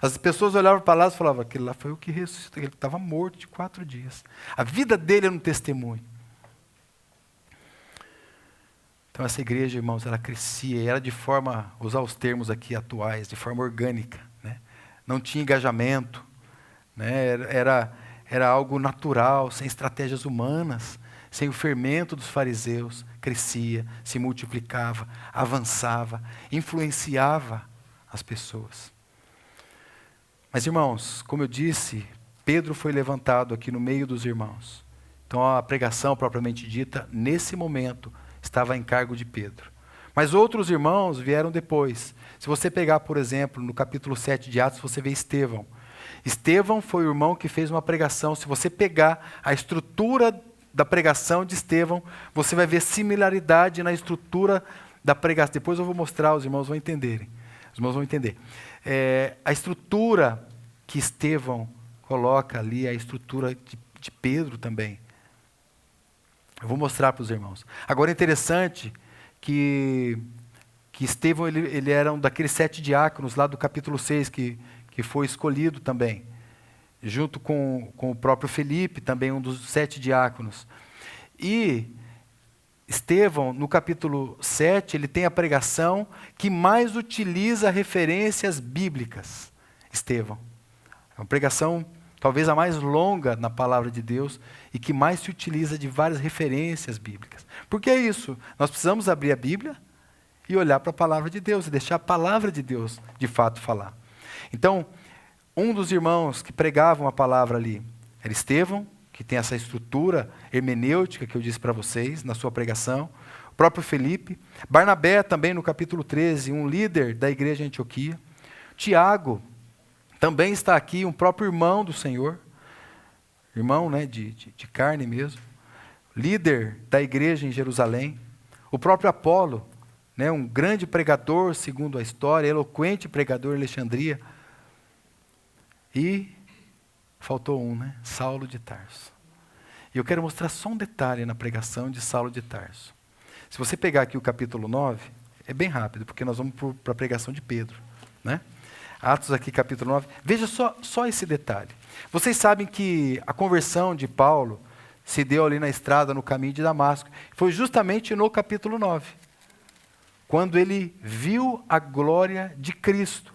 As pessoas olhavam para lá e falavam, aquele lá foi o que ressuscitou, ele estava morto de 4 dias. A vida dele era um testemunho. Então essa igreja, irmãos, ela crescia, e era de forma, usar os termos aqui atuais, de forma orgânica, né? Não tinha engajamento, né? Era algo natural, sem estratégias humanas, sem o fermento dos fariseus, crescia, se multiplicava, avançava, influenciava as pessoas. Mas, irmãos, como eu disse, Pedro foi levantado aqui no meio dos irmãos. Então a pregação propriamente dita, nesse momento, estava em cargo de Pedro. Mas outros irmãos vieram depois. Se você pegar, por exemplo, no capítulo 7 de Atos, você vê Estevão. Estevão foi o irmão que fez uma pregação. Se você pegar a estrutura da pregação de Estevão, você vai ver similaridade na estrutura da pregação. Depois eu vou mostrar, os irmãos vão entenderem. Os irmãos vão entender. A estrutura que Estevão coloca ali, a estrutura de Pedro também. Eu vou mostrar para os irmãos. Agora é interessante que Estevão ele era um daqueles 7 diáconos lá do capítulo 6 que foi escolhido também. Junto com o próprio Felipe, também um dos 7 diáconos. E Estevão, no capítulo 7, ele tem a pregação que mais utiliza referências bíblicas. Estevão. É uma pregação talvez a mais longa na palavra de Deus e que mais se utiliza de várias referências bíblicas. Por que isso? Nós precisamos abrir a Bíblia e olhar para a palavra de Deus e deixar a palavra de Deus de fato falar. Então, um dos irmãos que pregavam a palavra ali era Estevão, que tem essa estrutura hermenêutica que eu disse para vocês na sua pregação. O próprio Felipe. Barnabé também no capítulo 13, um líder da igreja em Antioquia. Tiago também está aqui, um próprio irmão do Senhor. Irmão, né, de carne mesmo. Líder da igreja em Jerusalém. O próprio Apolo, né, um grande pregador segundo a história, eloquente pregador em Alexandria. E faltou um, né? Saulo de Tarso. E eu quero mostrar só um detalhe na pregação de Saulo de Tarso. Se você pegar aqui o capítulo 9, é bem rápido, porque nós vamos para a pregação de Pedro, né? Atos aqui, capítulo 9. Veja só esse detalhe. Vocês sabem que a conversão de Paulo se deu ali na estrada, no caminho de Damasco. Foi justamente no capítulo 9, quando ele viu a glória de Cristo,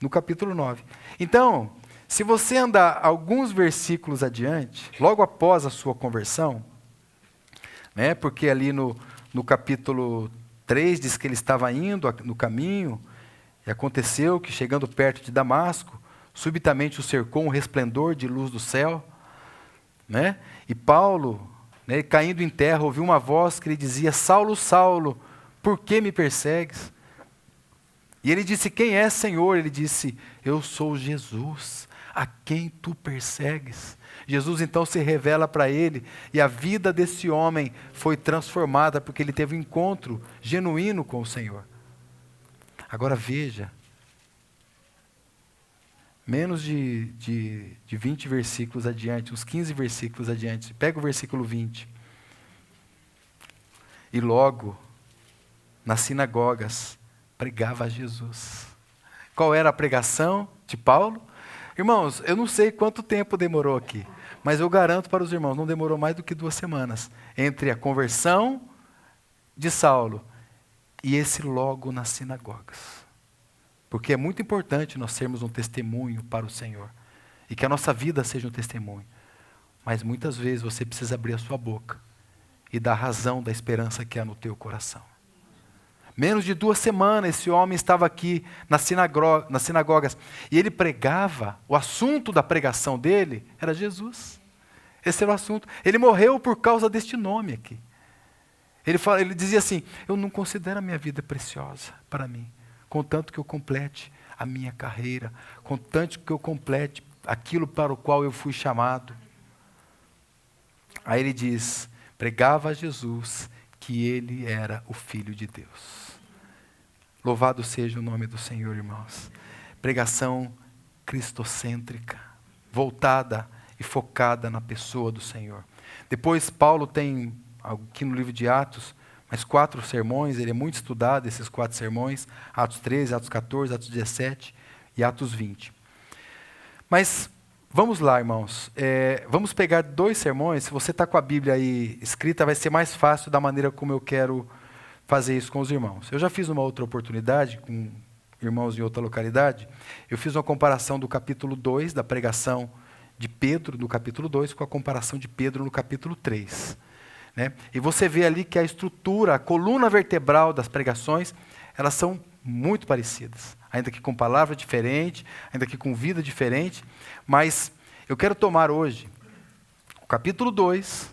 no capítulo 9. Então, se você andar alguns versículos adiante, logo após a sua conversão, né, porque ali no capítulo 3 diz que ele estava indo no caminho, e aconteceu que, chegando perto de Damasco, subitamente o cercou um resplendor de luz do céu, né? E Paulo, né, caindo em terra, ouviu uma voz que lhe dizia: Saulo, Saulo, por que me persegues? E ele disse: quem é, Senhor? Ele disse: eu sou Jesus, a quem tu persegues. Jesus então se revela para ele, e a vida desse homem foi transformada, porque ele teve um encontro genuíno com o Senhor. Agora veja, menos de 20 versículos adiante, uns 15 versículos adiante, pega o versículo 20. E logo, nas sinagogas, pregava Jesus. Qual era a pregação de Paulo? Irmãos, eu não sei quanto tempo demorou aqui, mas eu garanto para os irmãos, não demorou mais do que 2 semanas, entre a conversão de Saulo e esse logo nas sinagogas. Porque é muito importante nós sermos um testemunho para o Senhor, e que a nossa vida seja um testemunho. Mas muitas vezes você precisa abrir a sua boca e dar razão da esperança que há no teu coração. Menos de 2 semanas esse homem estava aqui nas sinagogas, e ele pregava, o assunto da pregação dele era Jesus. Esse era o assunto. Ele morreu por causa deste nome aqui. Ele dizia assim: eu não considero a minha vida preciosa para mim, contanto que eu complete a minha carreira, contanto que eu complete aquilo para o qual eu fui chamado. Aí ele diz, pregava a Jesus que ele era o Filho de Deus. Louvado seja o nome do Senhor, irmãos. Pregação cristocêntrica, voltada e focada na pessoa do Senhor. Depois Paulo tem aqui no livro de Atos, mas 4 sermões, ele é muito estudado, esses 4 sermões, Atos 13, Atos 14, Atos 17 e Atos 20. Mas vamos lá, irmãos, vamos pegar 2 sermões. Se você está com a Bíblia aí escrita, vai ser mais fácil da maneira como eu quero fazer isso com os irmãos. Eu já fiz uma outra oportunidade com irmãos em outra localidade, eu fiz uma comparação do capítulo 2, da pregação de Pedro, no capítulo 2, com a comparação de Pedro no capítulo 3. Né? E você vê ali que a estrutura, a coluna vertebral das pregações, elas são muito parecidas, ainda que com palavra diferente, ainda que com vida diferente, mas eu quero tomar hoje o capítulo 2,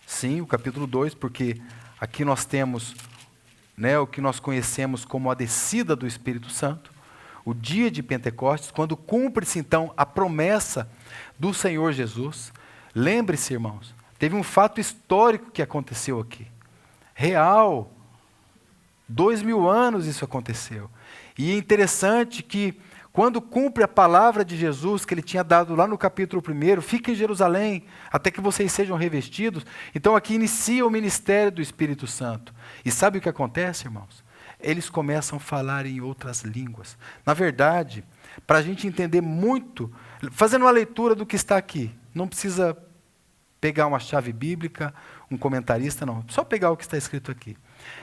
sim, o capítulo 2, porque aqui nós temos, né, o que nós conhecemos como a descida do Espírito Santo, o dia de Pentecostes, quando cumpre-se então a promessa do Senhor Jesus. Lembre-se, irmãos, teve um fato histórico que aconteceu aqui, real, 2000 anos isso aconteceu. E é interessante que quando cumpre a palavra de Jesus, que ele tinha dado lá no capítulo 1, fiquem em Jerusalém, até que vocês sejam revestidos. Então aqui inicia o ministério do Espírito Santo. E sabe o que acontece, irmãos? Eles começam a falar em outras línguas. Na verdade, para a gente entender muito, fazendo uma leitura do que está aqui, não precisa pegar uma chave bíblica, um comentarista, não. Só pegar o que está escrito aqui.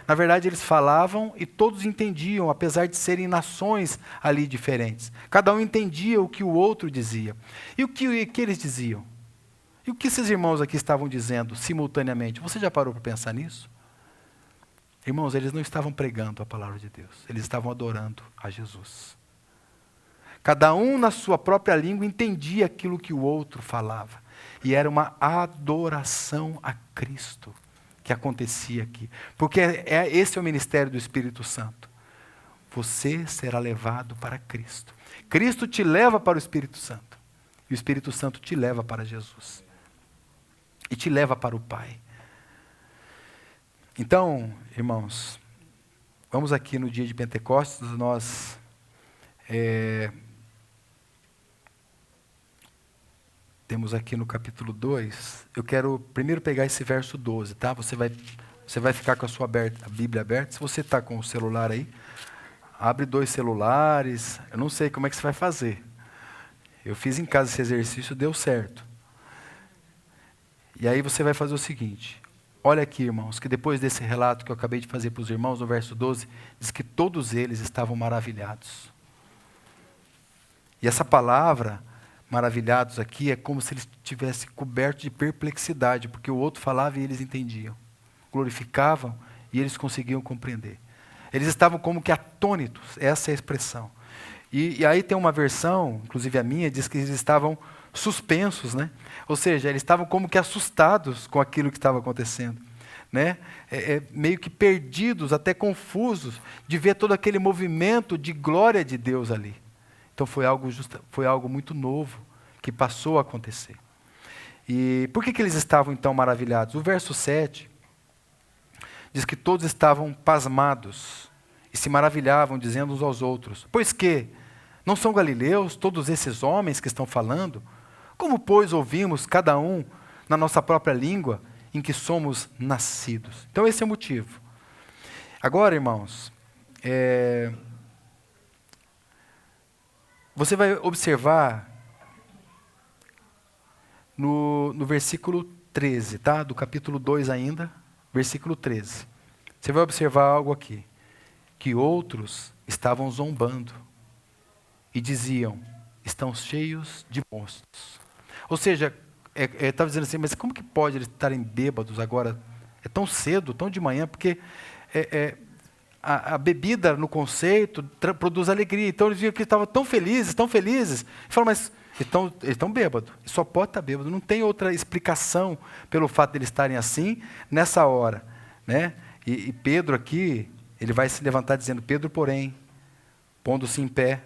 Na verdade, eles falavam e todos entendiam, apesar de serem nações ali diferentes. Cada um entendia o que o outro dizia. E o que eles diziam? E o que esses irmãos aqui estavam dizendo simultaneamente? Você já parou para pensar nisso? Irmãos, eles não estavam pregando a palavra de Deus. Eles estavam adorando a Jesus. Cada um na sua própria língua entendia aquilo que o outro falava. E era uma adoração a Cristo que acontecia aqui. Porque esse é o ministério do Espírito Santo. Você será levado para Cristo. Cristo te leva para o Espírito Santo. E o Espírito Santo te leva para Jesus. E te leva para o Pai. Então, irmãos, vamos aqui no dia de Pentecostes, nós temos aqui no capítulo 2, eu quero primeiro pegar esse verso 12, tá? Você vai ficar com a Bíblia aberta. Se você está com o celular aí, abre 2 celulares, eu não sei como é que você vai fazer. Eu fiz em casa esse exercício, deu certo. E aí você vai fazer o seguinte, olha aqui, irmãos, que depois desse relato que eu acabei de fazer para os irmãos, no verso 12, diz que todos eles estavam maravilhados. E essa palavra maravilhados aqui é como se eles tivessem coberto de perplexidade, porque o outro falava e eles entendiam. Glorificavam e eles conseguiam compreender. Eles estavam como que atônitos, essa é a expressão. E aí tem uma versão, inclusive a minha, diz que eles estavam suspensos, né? Ou seja, eles estavam como que assustados com aquilo que estava acontecendo. Né? Meio que perdidos, até confusos, de ver todo aquele movimento de glória de Deus ali. Então foi algo muito novo que passou a acontecer. E por que eles estavam então maravilhados? O verso 7 diz que todos estavam pasmados e se maravilhavam, dizendo uns aos outros: pois que não são galileus todos esses homens que estão falando? Como, pois, ouvimos cada um na nossa própria língua em que somos nascidos? Então esse é o motivo. Agora, irmãos, você vai observar no versículo 13, tá? Do capítulo 2 ainda, versículo 13. Você vai observar algo aqui, que outros estavam zombando e diziam: estão cheios de monstros. Ou seja, estava dizendo assim, mas como que pode eles estarem bêbados agora? É tão cedo, tão de manhã, porque a bebida, no conceito, produz alegria. Então eles viam que estavam tão felizes. E falaram, mas eles estão bêbados. Só pode estar bêbado. Não tem outra explicação pelo fato de eles estarem assim, nessa hora. Né? E Pedro aqui, ele vai se levantar dizendo: Pedro, porém, pondo-se em pé,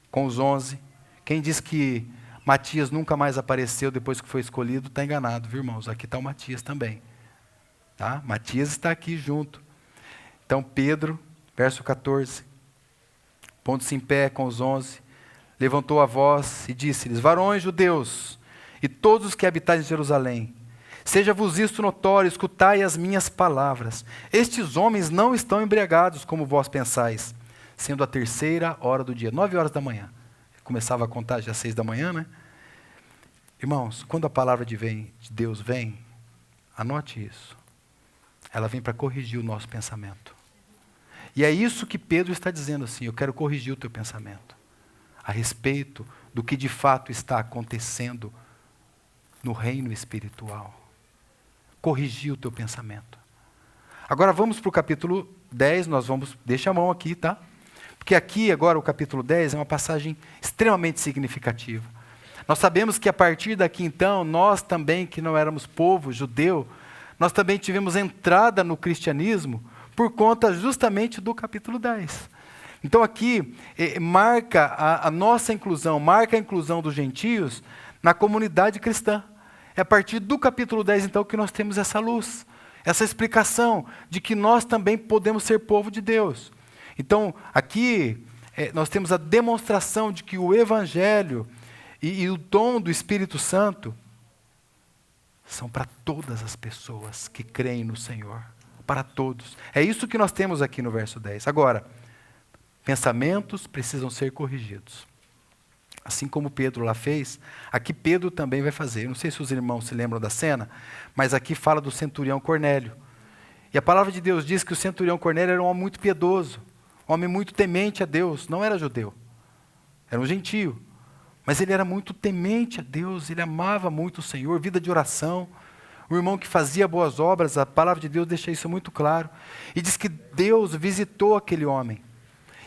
com os 11, quem diz que Matias nunca mais apareceu depois que foi escolhido, está enganado, viu, irmãos? Aqui está o Matias também. Tá? Matias está aqui junto. Então Pedro, verso 14, pondo-se em pé com os 11, levantou a voz e disse-lhes: varões judeus, e todos os que habitais em Jerusalém, Seja-vos isto notório, escutai as minhas palavras. Estes homens não estão embriagados, como vós pensais, sendo a 3ª hora do dia, 9 horas da manhã. Começava a contar já às 6 da manhã, né? Irmãos, quando a palavra de Deus vem, anote isso. Ela vem para corrigir o nosso pensamento. E é isso que Pedro está dizendo assim, eu quero corrigir o teu pensamento. A respeito do que de fato está acontecendo no reino espiritual. Corrigir o teu pensamento. Agora vamos para o capítulo 10, deixa a mão aqui, tá? Porque aqui agora o capítulo 10 é uma passagem extremamente significativa. Nós sabemos que a partir daqui então, nós também que não éramos povo judeu, nós também tivemos entrada no cristianismo por conta justamente do capítulo 10. Então aqui marca a nossa inclusão, marca a inclusão dos gentios na comunidade cristã. É a partir do capítulo 10, então, que nós temos essa luz, essa explicação de que nós também podemos ser povo de Deus. Então, aqui, nós temos a demonstração de que o Evangelho e o dom do Espírito Santo são para todas as pessoas que creem no Senhor, para todos. É isso que nós temos aqui no verso 10. Agora, pensamentos precisam ser corrigidos. Assim como Pedro lá fez, aqui Pedro também vai fazer. Não sei se os irmãos se lembram da cena, mas aqui fala do centurião Cornélio. E a palavra de Deus diz que o centurião Cornélio era um homem muito piedoso, um homem muito temente a Deus. Não era judeu, era um gentio. Mas ele era muito temente a Deus, ele amava muito o Senhor, vida de oração. Um irmão que fazia boas obras, a palavra de Deus deixa isso muito claro. E diz que Deus visitou aquele homem.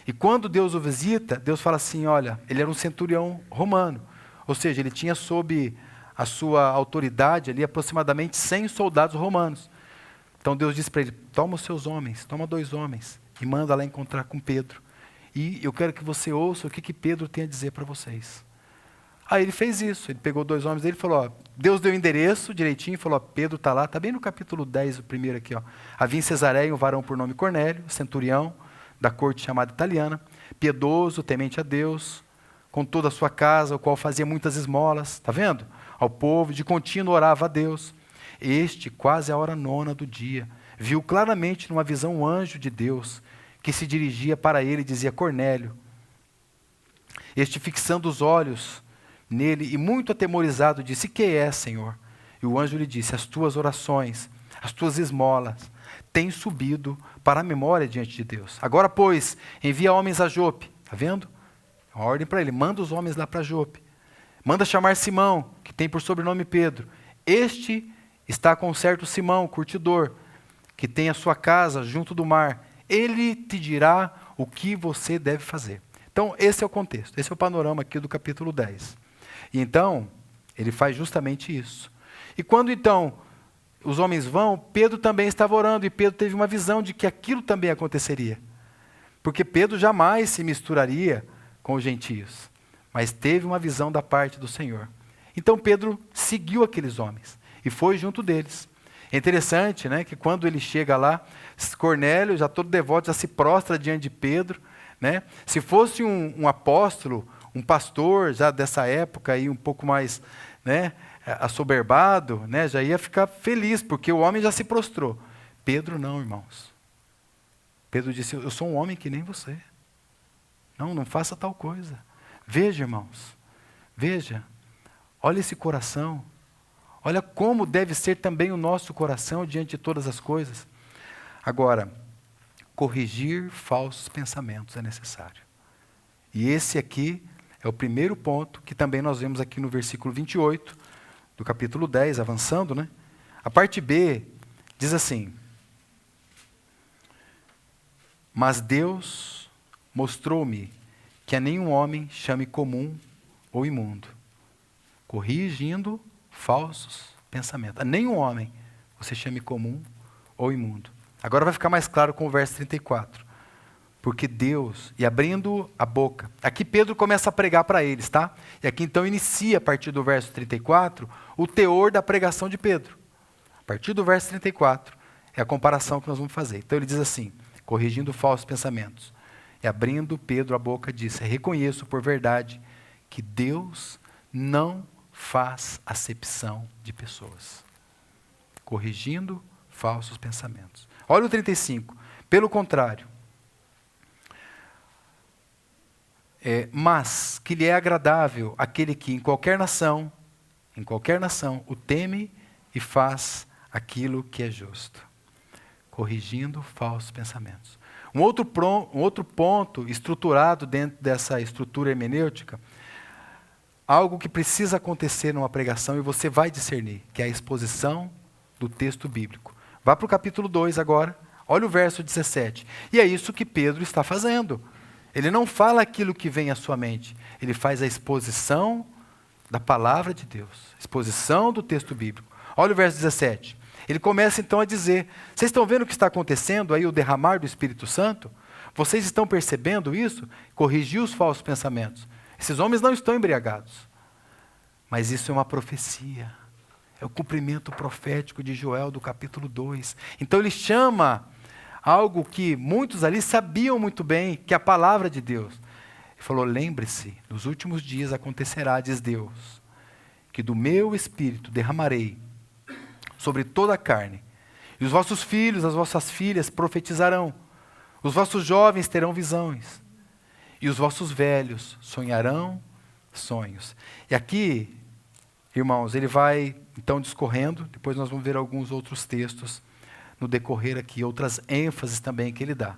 E quando Deus o visita, Deus fala assim, olha, ele era um centurião romano. Ou seja, ele tinha sob a sua autoridade ali aproximadamente 100 soldados romanos. Então Deus diz para ele, toma os seus homens, toma 2 homens e manda lá encontrar com Pedro. E eu quero que você ouça o que Pedro tem a dizer para vocês. Aí ele fez isso, ele pegou 2 homens dele e falou, ó, Deus deu o endereço direitinho, falou, ó, Pedro está lá, está bem no capítulo 10, o primeiro aqui. Ó. Havia em Cesareia um varão por nome Cornélio, centurião, da corte chamada italiana, piedoso, temente a Deus, com toda a sua casa, o qual fazia muitas esmolas, está vendo? Ao povo, de contínuo orava a Deus. Este, quase a hora 9 do dia, viu claramente numa visão um anjo de Deus, que se dirigia para ele e dizia, Cornélio. Este, fixando os olhos nele e muito atemorizado, disse, que é, Senhor? E o anjo lhe disse, as tuas orações, as tuas esmolas, têm subido para a memória diante de Deus. Agora, pois, envia homens a Jope. Está vendo? Uma ordem para ele. Manda os homens lá para Jope. Manda chamar Simão, que tem por sobrenome Pedro. Este está com certo Simão, curtidor, que tem a sua casa junto do mar. Ele te dirá o que você deve fazer. Então, esse é o contexto. Esse é o panorama aqui do capítulo 10. E então, ele faz justamente isso. E quando então os homens vão, Pedro também estava orando, e Pedro teve uma visão de que aquilo também aconteceria. Porque Pedro jamais se misturaria com os gentios, mas teve uma visão da parte do Senhor. Então Pedro seguiu aqueles homens e foi junto deles. É interessante, né, que quando ele chega lá, Cornélio, já todo devoto, já se prostra diante de Pedro. Né? Se fosse um apóstolo, um pastor já dessa época, aí, um pouco mais, né, assoberbado, né, já ia ficar feliz, porque o homem já se prostrou. Pedro não, irmãos. Pedro disse, eu sou um homem que nem você. Não faça tal coisa. Veja, irmãos, veja, olha esse coração, olha como deve ser também o nosso coração diante de todas as coisas. Agora, corrigir falsos pensamentos é necessário. E esse aqui é o primeiro ponto que também nós vemos aqui no versículo 28, do capítulo 10, avançando, né? A parte B diz assim, mas Deus mostrou-me que a nenhum homem chame comum ou imundo, corrigindo falsos pensamentos. A nenhum homem você chame comum ou imundo. Agora vai ficar mais claro com o verso 34. Porque Deus, e abrindo a boca, aqui Pedro começa a pregar para eles, tá? E aqui então inicia a partir do verso 34, o teor da pregação de Pedro. A partir do verso 34, é a comparação que nós vamos fazer. Então ele diz assim, corrigindo falsos pensamentos. E abrindo Pedro a boca, disse, reconheço por verdade que Deus não faz acepção de pessoas. corrigindo falsos pensamentos. Olha o 35. Pelo contrário, mas que lhe é agradável aquele que em qualquer nação, o teme e faz aquilo que é justo. Corrigindo falsos pensamentos. Um outro ponto estruturado dentro dessa estrutura hermenêutica, algo que precisa acontecer numa pregação e você vai discernir, que é a exposição do texto bíblico. Vá para o capítulo 2 agora, olha o verso 17. E é isso que Pedro está fazendo. Ele não fala aquilo que vem à sua mente, ele faz a exposição da palavra de Deus, exposição do texto bíblico. Olha o verso 17. Ele começa então a dizer, vocês estão vendo o que está acontecendo aí, o derramar do Espírito Santo? Vocês estão percebendo isso? Corrigir os falsos pensamentos. Esses homens não estão embriagados. Mas isso é uma profecia. É o cumprimento profético de Joel do capítulo 2. Então ele chama algo que muitos ali sabiam muito bem, que é a palavra de Deus. Ele falou, lembre-se, nos últimos dias acontecerá, diz Deus, que do meu Espírito derramarei sobre toda a carne. E os vossos filhos, as vossas filhas profetizarão. Os vossos jovens terão visões. E os vossos velhos sonharão sonhos. E aqui, irmãos, ele vai então discorrendo, depois nós vamos ver alguns outros textos no decorrer aqui, outras ênfases também que ele dá.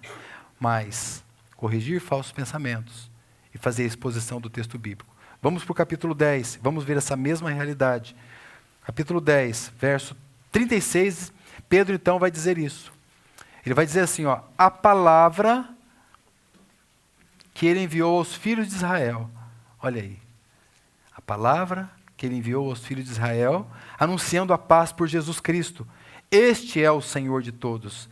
Mas, corrigir falsos pensamentos e fazer a exposição do texto bíblico. Vamos para o capítulo 10, vamos ver essa mesma realidade. Capítulo 10, verso 36, Pedro então vai dizer isso. Ele vai dizer assim, ó, a palavra que ele enviou aos filhos de Israel. Olha aí. A palavra que ele enviou aos filhos de Israel, anunciando a paz por Jesus Cristo. Este é o Senhor de todos.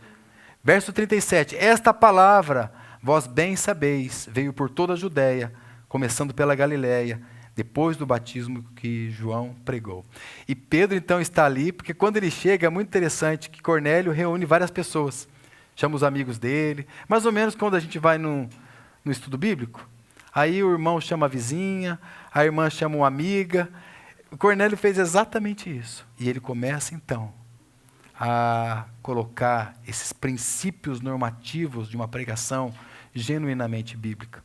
Verso 37. Esta palavra, vós bem sabeis, veio por toda a Judéia, começando pela Galiléia, depois do batismo que João pregou. E Pedro então está ali, porque quando ele chega, é muito interessante que Cornélio reúne várias pessoas. Chama os amigos dele, mais ou menos quando a gente vai no estudo bíblico. Aí o irmão chama a vizinha, a irmã chama uma amiga. O Cornélio fez exatamente isso. E ele começa então a colocar esses princípios normativos de uma pregação genuinamente bíblica.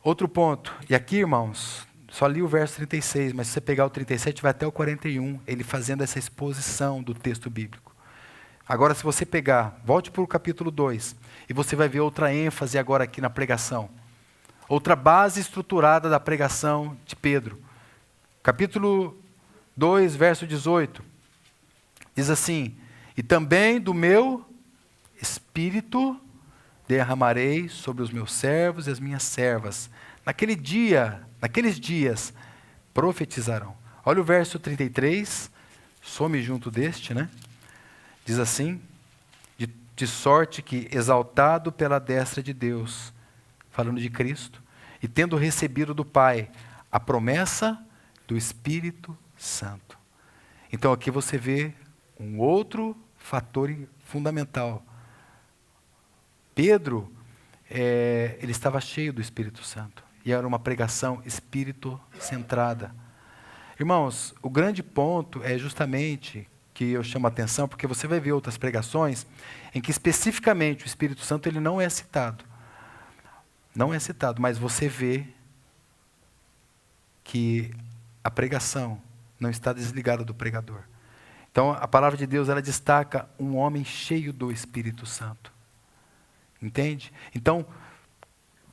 Outro ponto, e aqui, irmãos, só li o verso 36, mas se você pegar o 37, vai até o 41, ele fazendo essa exposição do texto bíblico. Agora, se você pegar, volte para o capítulo 2, e você vai ver outra ênfase agora aqui na pregação. Outra base estruturada da pregação de Pedro. Capítulo 2, verso 18. Diz assim, e também do meu Espírito derramarei sobre os meus servos e as minhas servas. Naqueles dias, profetizarão. Olha o verso 33, some junto deste, né? Diz assim, de sorte que, exaltado pela destra de Deus, falando de Cristo, e tendo recebido do Pai a promessa do Espírito Santo. Então aqui você vê um outro fator fundamental. Pedro, ele estava cheio do Espírito Santo. E era uma pregação espírito-centrada. Irmãos, o grande ponto é justamente que eu chamo a atenção, porque você vai ver outras pregações em que especificamente o Espírito Santo ele não é citado. Não é citado, mas você vê que a pregação não está desligada do pregador. Então, a palavra de Deus, ela destaca um homem cheio do Espírito Santo. Entende? Então,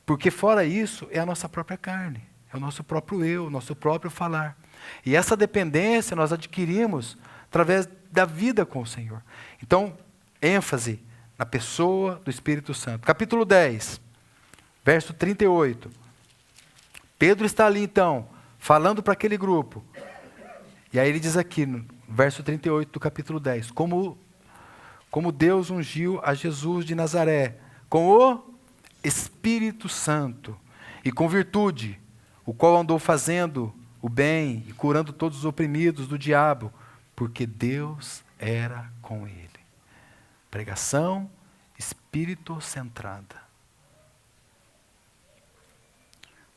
porque fora isso, é a nossa própria carne, é o nosso próprio eu, o nosso próprio falar. E essa dependência nós adquirimos através da vida com o Senhor. Então, ênfase na pessoa do Espírito Santo. Capítulo 10, verso 38. Pedro está ali, então, falando para aquele grupo. E aí ele diz aqui, no verso 38 do capítulo 10, como Deus ungiu a Jesus de Nazaré, com o Espírito Santo e com virtude, o qual andou fazendo o bem e curando todos os oprimidos do diabo, porque Deus era com ele. Pregação espírito-centrada.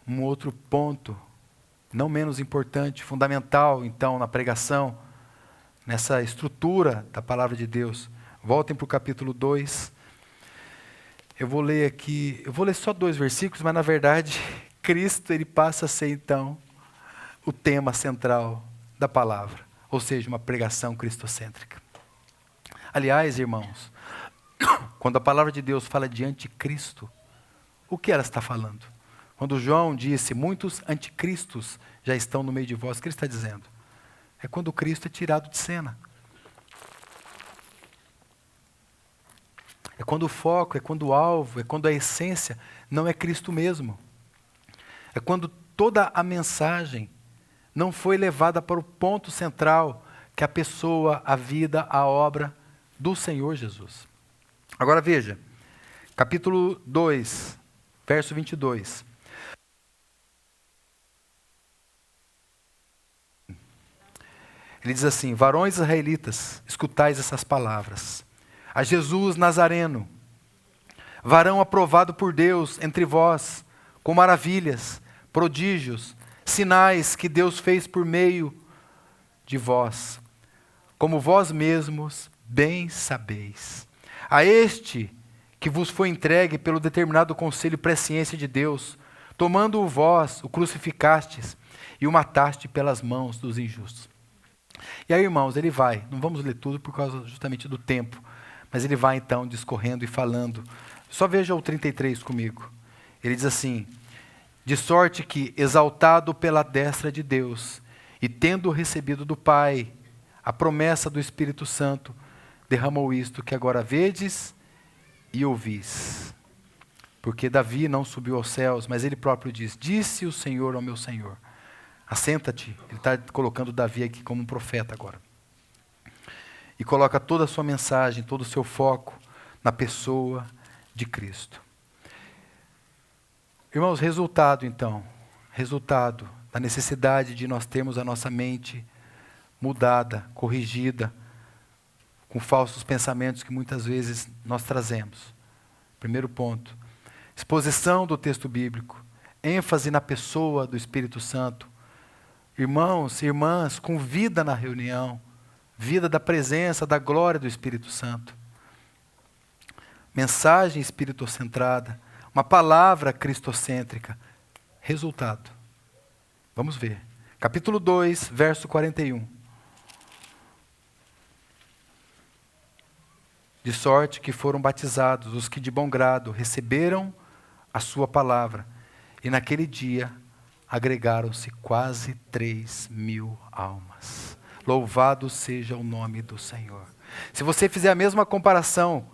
Um outro ponto, não menos importante, fundamental, então, na pregação, nessa estrutura da palavra de Deus. Voltem para o capítulo 2. Eu vou ler aqui, eu vou ler só 2 versículos, mas na verdade, Cristo ele passa a ser então o tema central da palavra, ou seja, uma pregação cristocêntrica. Aliás, irmãos, quando a palavra de Deus fala de anticristo, o que ela está falando? Quando João disse, muitos anticristos já estão no meio de vós, o que ele está dizendo? É quando Cristo é tirado de cena. É quando o foco, é quando o alvo, é quando a essência não é Cristo mesmo. É quando toda a mensagem não foi levada para o ponto central, que é a pessoa, a vida, a obra do Senhor Jesus. Agora veja, capítulo 2, verso 22. Ele diz assim, varões israelitas, escutais essas palavras. A Jesus Nazareno, varão aprovado por Deus entre vós, com maravilhas, prodígios, sinais que Deus fez por meio de vós, como vós mesmos bem sabeis. A este que vos foi entregue pelo determinado conselho e presciência de Deus, tomando-o vós, o crucificastes e o mataste pelas mãos dos injustos. E aí, irmãos, ele vai, não vamos ler tudo por causa justamente do tempo, mas ele vai então discorrendo e falando. Só veja o 33 comigo. Ele diz assim, de sorte que, exaltado pela destra de Deus, e tendo recebido do Pai a promessa do Espírito Santo, derramou isto que agora vedes e ouvis. Porque Davi não subiu aos céus, mas ele próprio diz, disse o Senhor ao meu Senhor, assenta-te. Ele está colocando Davi aqui como um profeta agora. E coloca toda a sua mensagem, todo o seu foco na pessoa de Cristo. Irmãos, resultado então, resultado da necessidade de nós termos a nossa mente mudada, corrigida, com falsos pensamentos que muitas vezes nós trazemos. Primeiro ponto, exposição do texto bíblico, ênfase na pessoa do Espírito Santo. Irmãos, irmãs, com vida na reunião, vida da presença, da glória do Espírito Santo. Mensagem espiritocentrada, uma palavra cristocêntrica. Resultado. Vamos ver. Capítulo 2, verso 41. De sorte que foram batizados os que de bom grado receberam a sua palavra. E naquele dia agregaram-se quase 3.000 almas. Louvado seja o nome do Senhor. Se você fizer a mesma comparação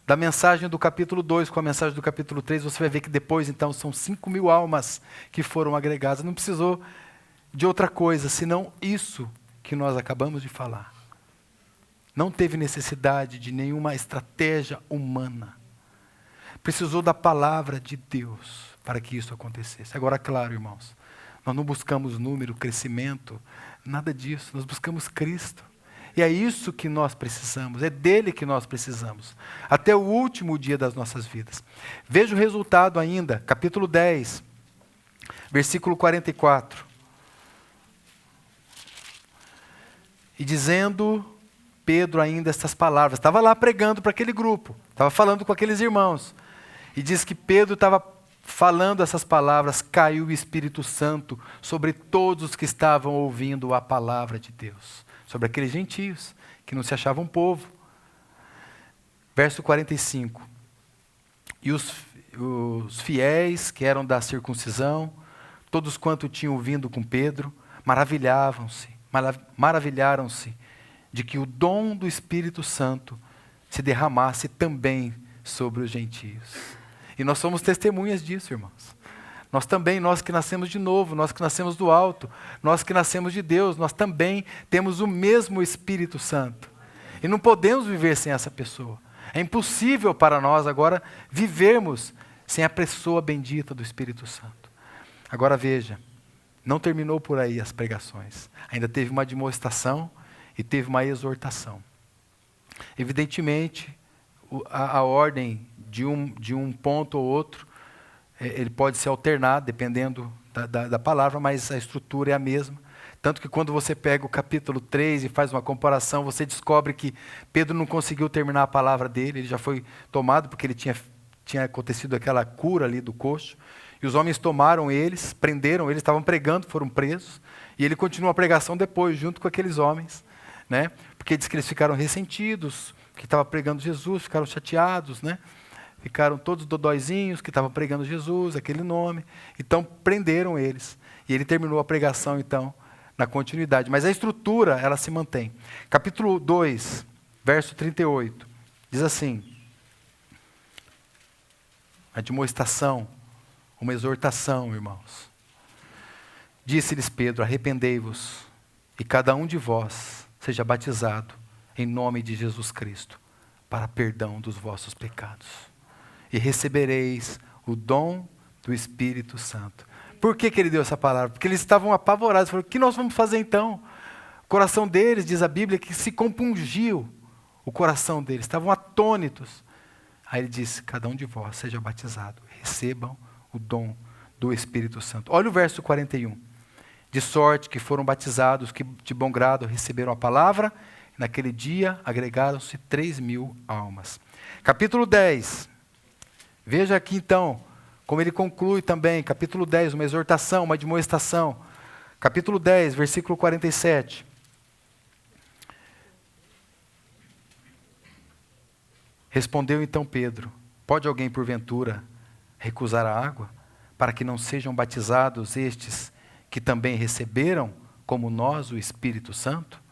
da mensagem do capítulo 2 com a mensagem do capítulo 3, você vai ver que depois, então, são 5.000 almas que foram agregadas. Não precisou de outra coisa, senão isso que nós acabamos de falar. Não teve necessidade de nenhuma estratégia humana. Precisou da palavra de Deus para que isso acontecesse. Agora, claro, irmãos, nós não buscamos número, crescimento, nada disso. Nós buscamos Cristo. E é isso que nós precisamos, é dele que nós precisamos, até o último dia das nossas vidas. Veja o resultado ainda, capítulo 10, versículo 44. E dizendo Pedro ainda estas palavras, estava lá pregando para aquele grupo, estava falando com aqueles irmãos, e diz que Pedro estava falando essas palavras, caiu o Espírito Santo sobre todos os que estavam ouvindo a palavra de Deus. Sobre aqueles gentios que não se achavam povo. Verso 45. E os fiéis que eram da circuncisão, todos quanto tinham vindo com Pedro, maravilharam-se de que o dom do Espírito Santo se derramasse também sobre os gentios. E nós somos testemunhas disso, irmãos. Nós também, nós que nascemos de novo, nós que nascemos do alto, nós que nascemos de Deus, nós também temos o mesmo Espírito Santo. E não podemos viver sem essa pessoa. É impossível para nós agora vivermos sem a pessoa bendita do Espírito Santo. Agora veja, não terminou por aí as pregações. Ainda teve uma admoestação e teve uma exortação. Evidentemente, a ordem de um ponto ou outro, ele pode se alternar, dependendo da palavra, mas a estrutura é a mesma. Tanto que quando você pega o capítulo 3 e faz uma comparação, você descobre que Pedro não conseguiu terminar a palavra dele, ele já foi tomado porque ele tinha acontecido aquela cura ali do coxo. E os homens tomaram eles, prenderam eles, estavam pregando, foram presos. E ele continuou a pregação depois, junto com aqueles homens, né? Porque diz que eles ficaram ressentidos, que estava pregando Jesus, ficaram chateados, né? Ficaram todos dodóizinhos que estavam pregando Jesus, aquele nome. Então prenderam eles. E ele terminou a pregação, então, na continuidade. Mas a estrutura, ela se mantém. Capítulo 2, verso 38, diz assim: a admoestação, uma exortação, irmãos. Disse-lhes Pedro: arrependei-vos, e cada um de vós seja batizado em nome de Jesus Cristo, para perdão dos vossos pecados. E recebereis o dom do Espírito Santo. Por que ele deu essa palavra? Porque eles estavam apavorados. Falaram: o que nós vamos fazer então? O coração deles, diz a Bíblia, que se compungiu o coração deles. Estavam atônitos. Aí ele disse: cada um de vós seja batizado. Recebam o dom do Espírito Santo. Olha o verso 41. De sorte que foram batizados, que de bom grado receberam a palavra. Naquele dia agregaram-se 3.000 almas. Capítulo 10. Veja aqui então, como ele conclui também. Capítulo 10, uma exortação, uma admoestação. Capítulo 10, versículo 47. Respondeu então Pedro: pode alguém porventura recusar a água, para que não sejam batizados estes que também receberam, como nós, o Espírito Santo?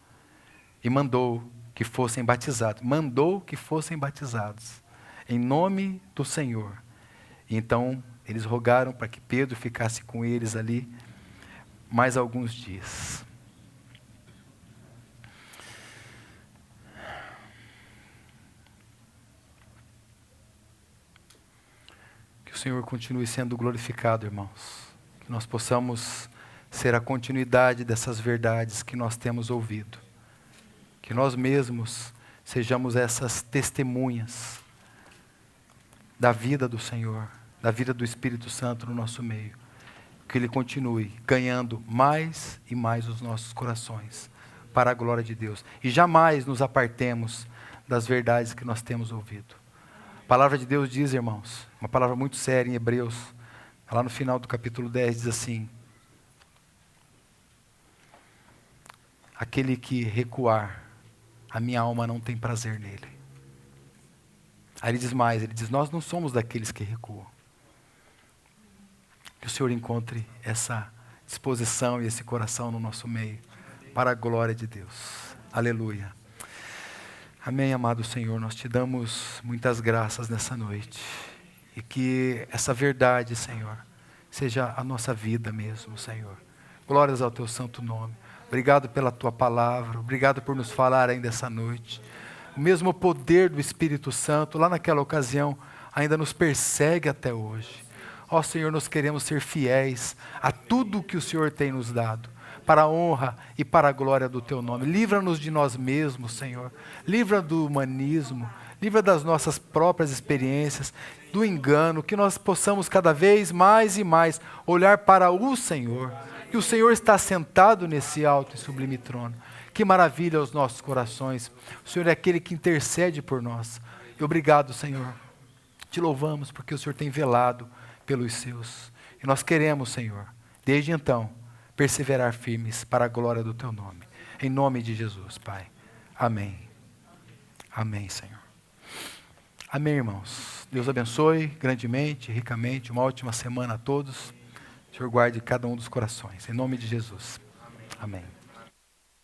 E mandou que fossem batizados. Mandou que fossem batizados em nome do Senhor. E então eles rogaram para que Pedro ficasse com eles ali mais alguns dias. Que o Senhor continue sendo glorificado, irmãos. Que nós possamos ser a continuidade dessas verdades que nós temos ouvido. Que nós mesmos sejamos essas testemunhas da vida do Senhor, da vida do Espírito Santo no nosso meio. Que Ele continue ganhando mais e mais os nossos corações, para a glória de Deus. E jamais nos apartemos das verdades que nós temos ouvido. A palavra de Deus diz, irmãos, uma palavra muito séria em Hebreus, lá no final do capítulo 10, diz assim: aquele que recuar, a minha alma não tem prazer nele. Aí ele diz mais, ele diz: nós não somos daqueles que recuam. Que o Senhor encontre essa disposição e esse coração no nosso meio, para a glória de Deus. Aleluia. Amém, amado Senhor, nós te damos muitas graças nessa noite. E que essa verdade, Senhor, seja a nossa vida mesmo, Senhor. Glórias ao teu santo nome. Obrigado pela tua palavra, obrigado por nos falar ainda essa noite. O mesmo poder do Espírito Santo, lá naquela ocasião, ainda nos persegue até hoje. Ó Senhor, nós queremos ser fiéis a tudo que o Senhor tem nos dado, para a honra e para a glória do teu nome. Livra-nos de nós mesmos, Senhor. Livra do humanismo, livra das nossas próprias experiências, do engano, que nós possamos cada vez mais e mais olhar para o Senhor. Que o Senhor está sentado nesse alto e sublime trono. Que maravilha aos nossos corações. O Senhor é aquele que intercede por nós. E obrigado, Senhor. Te louvamos porque o Senhor tem velado pelos seus. E nós queremos, Senhor, desde então, perseverar firmes para a glória do teu nome. Em nome de Jesus, Pai. Amém. Amém, Senhor. Amém, irmãos. Deus abençoe grandemente, ricamente. Uma ótima semana a todos. O Senhor guarde cada um dos corações. Em nome de Jesus. Amém.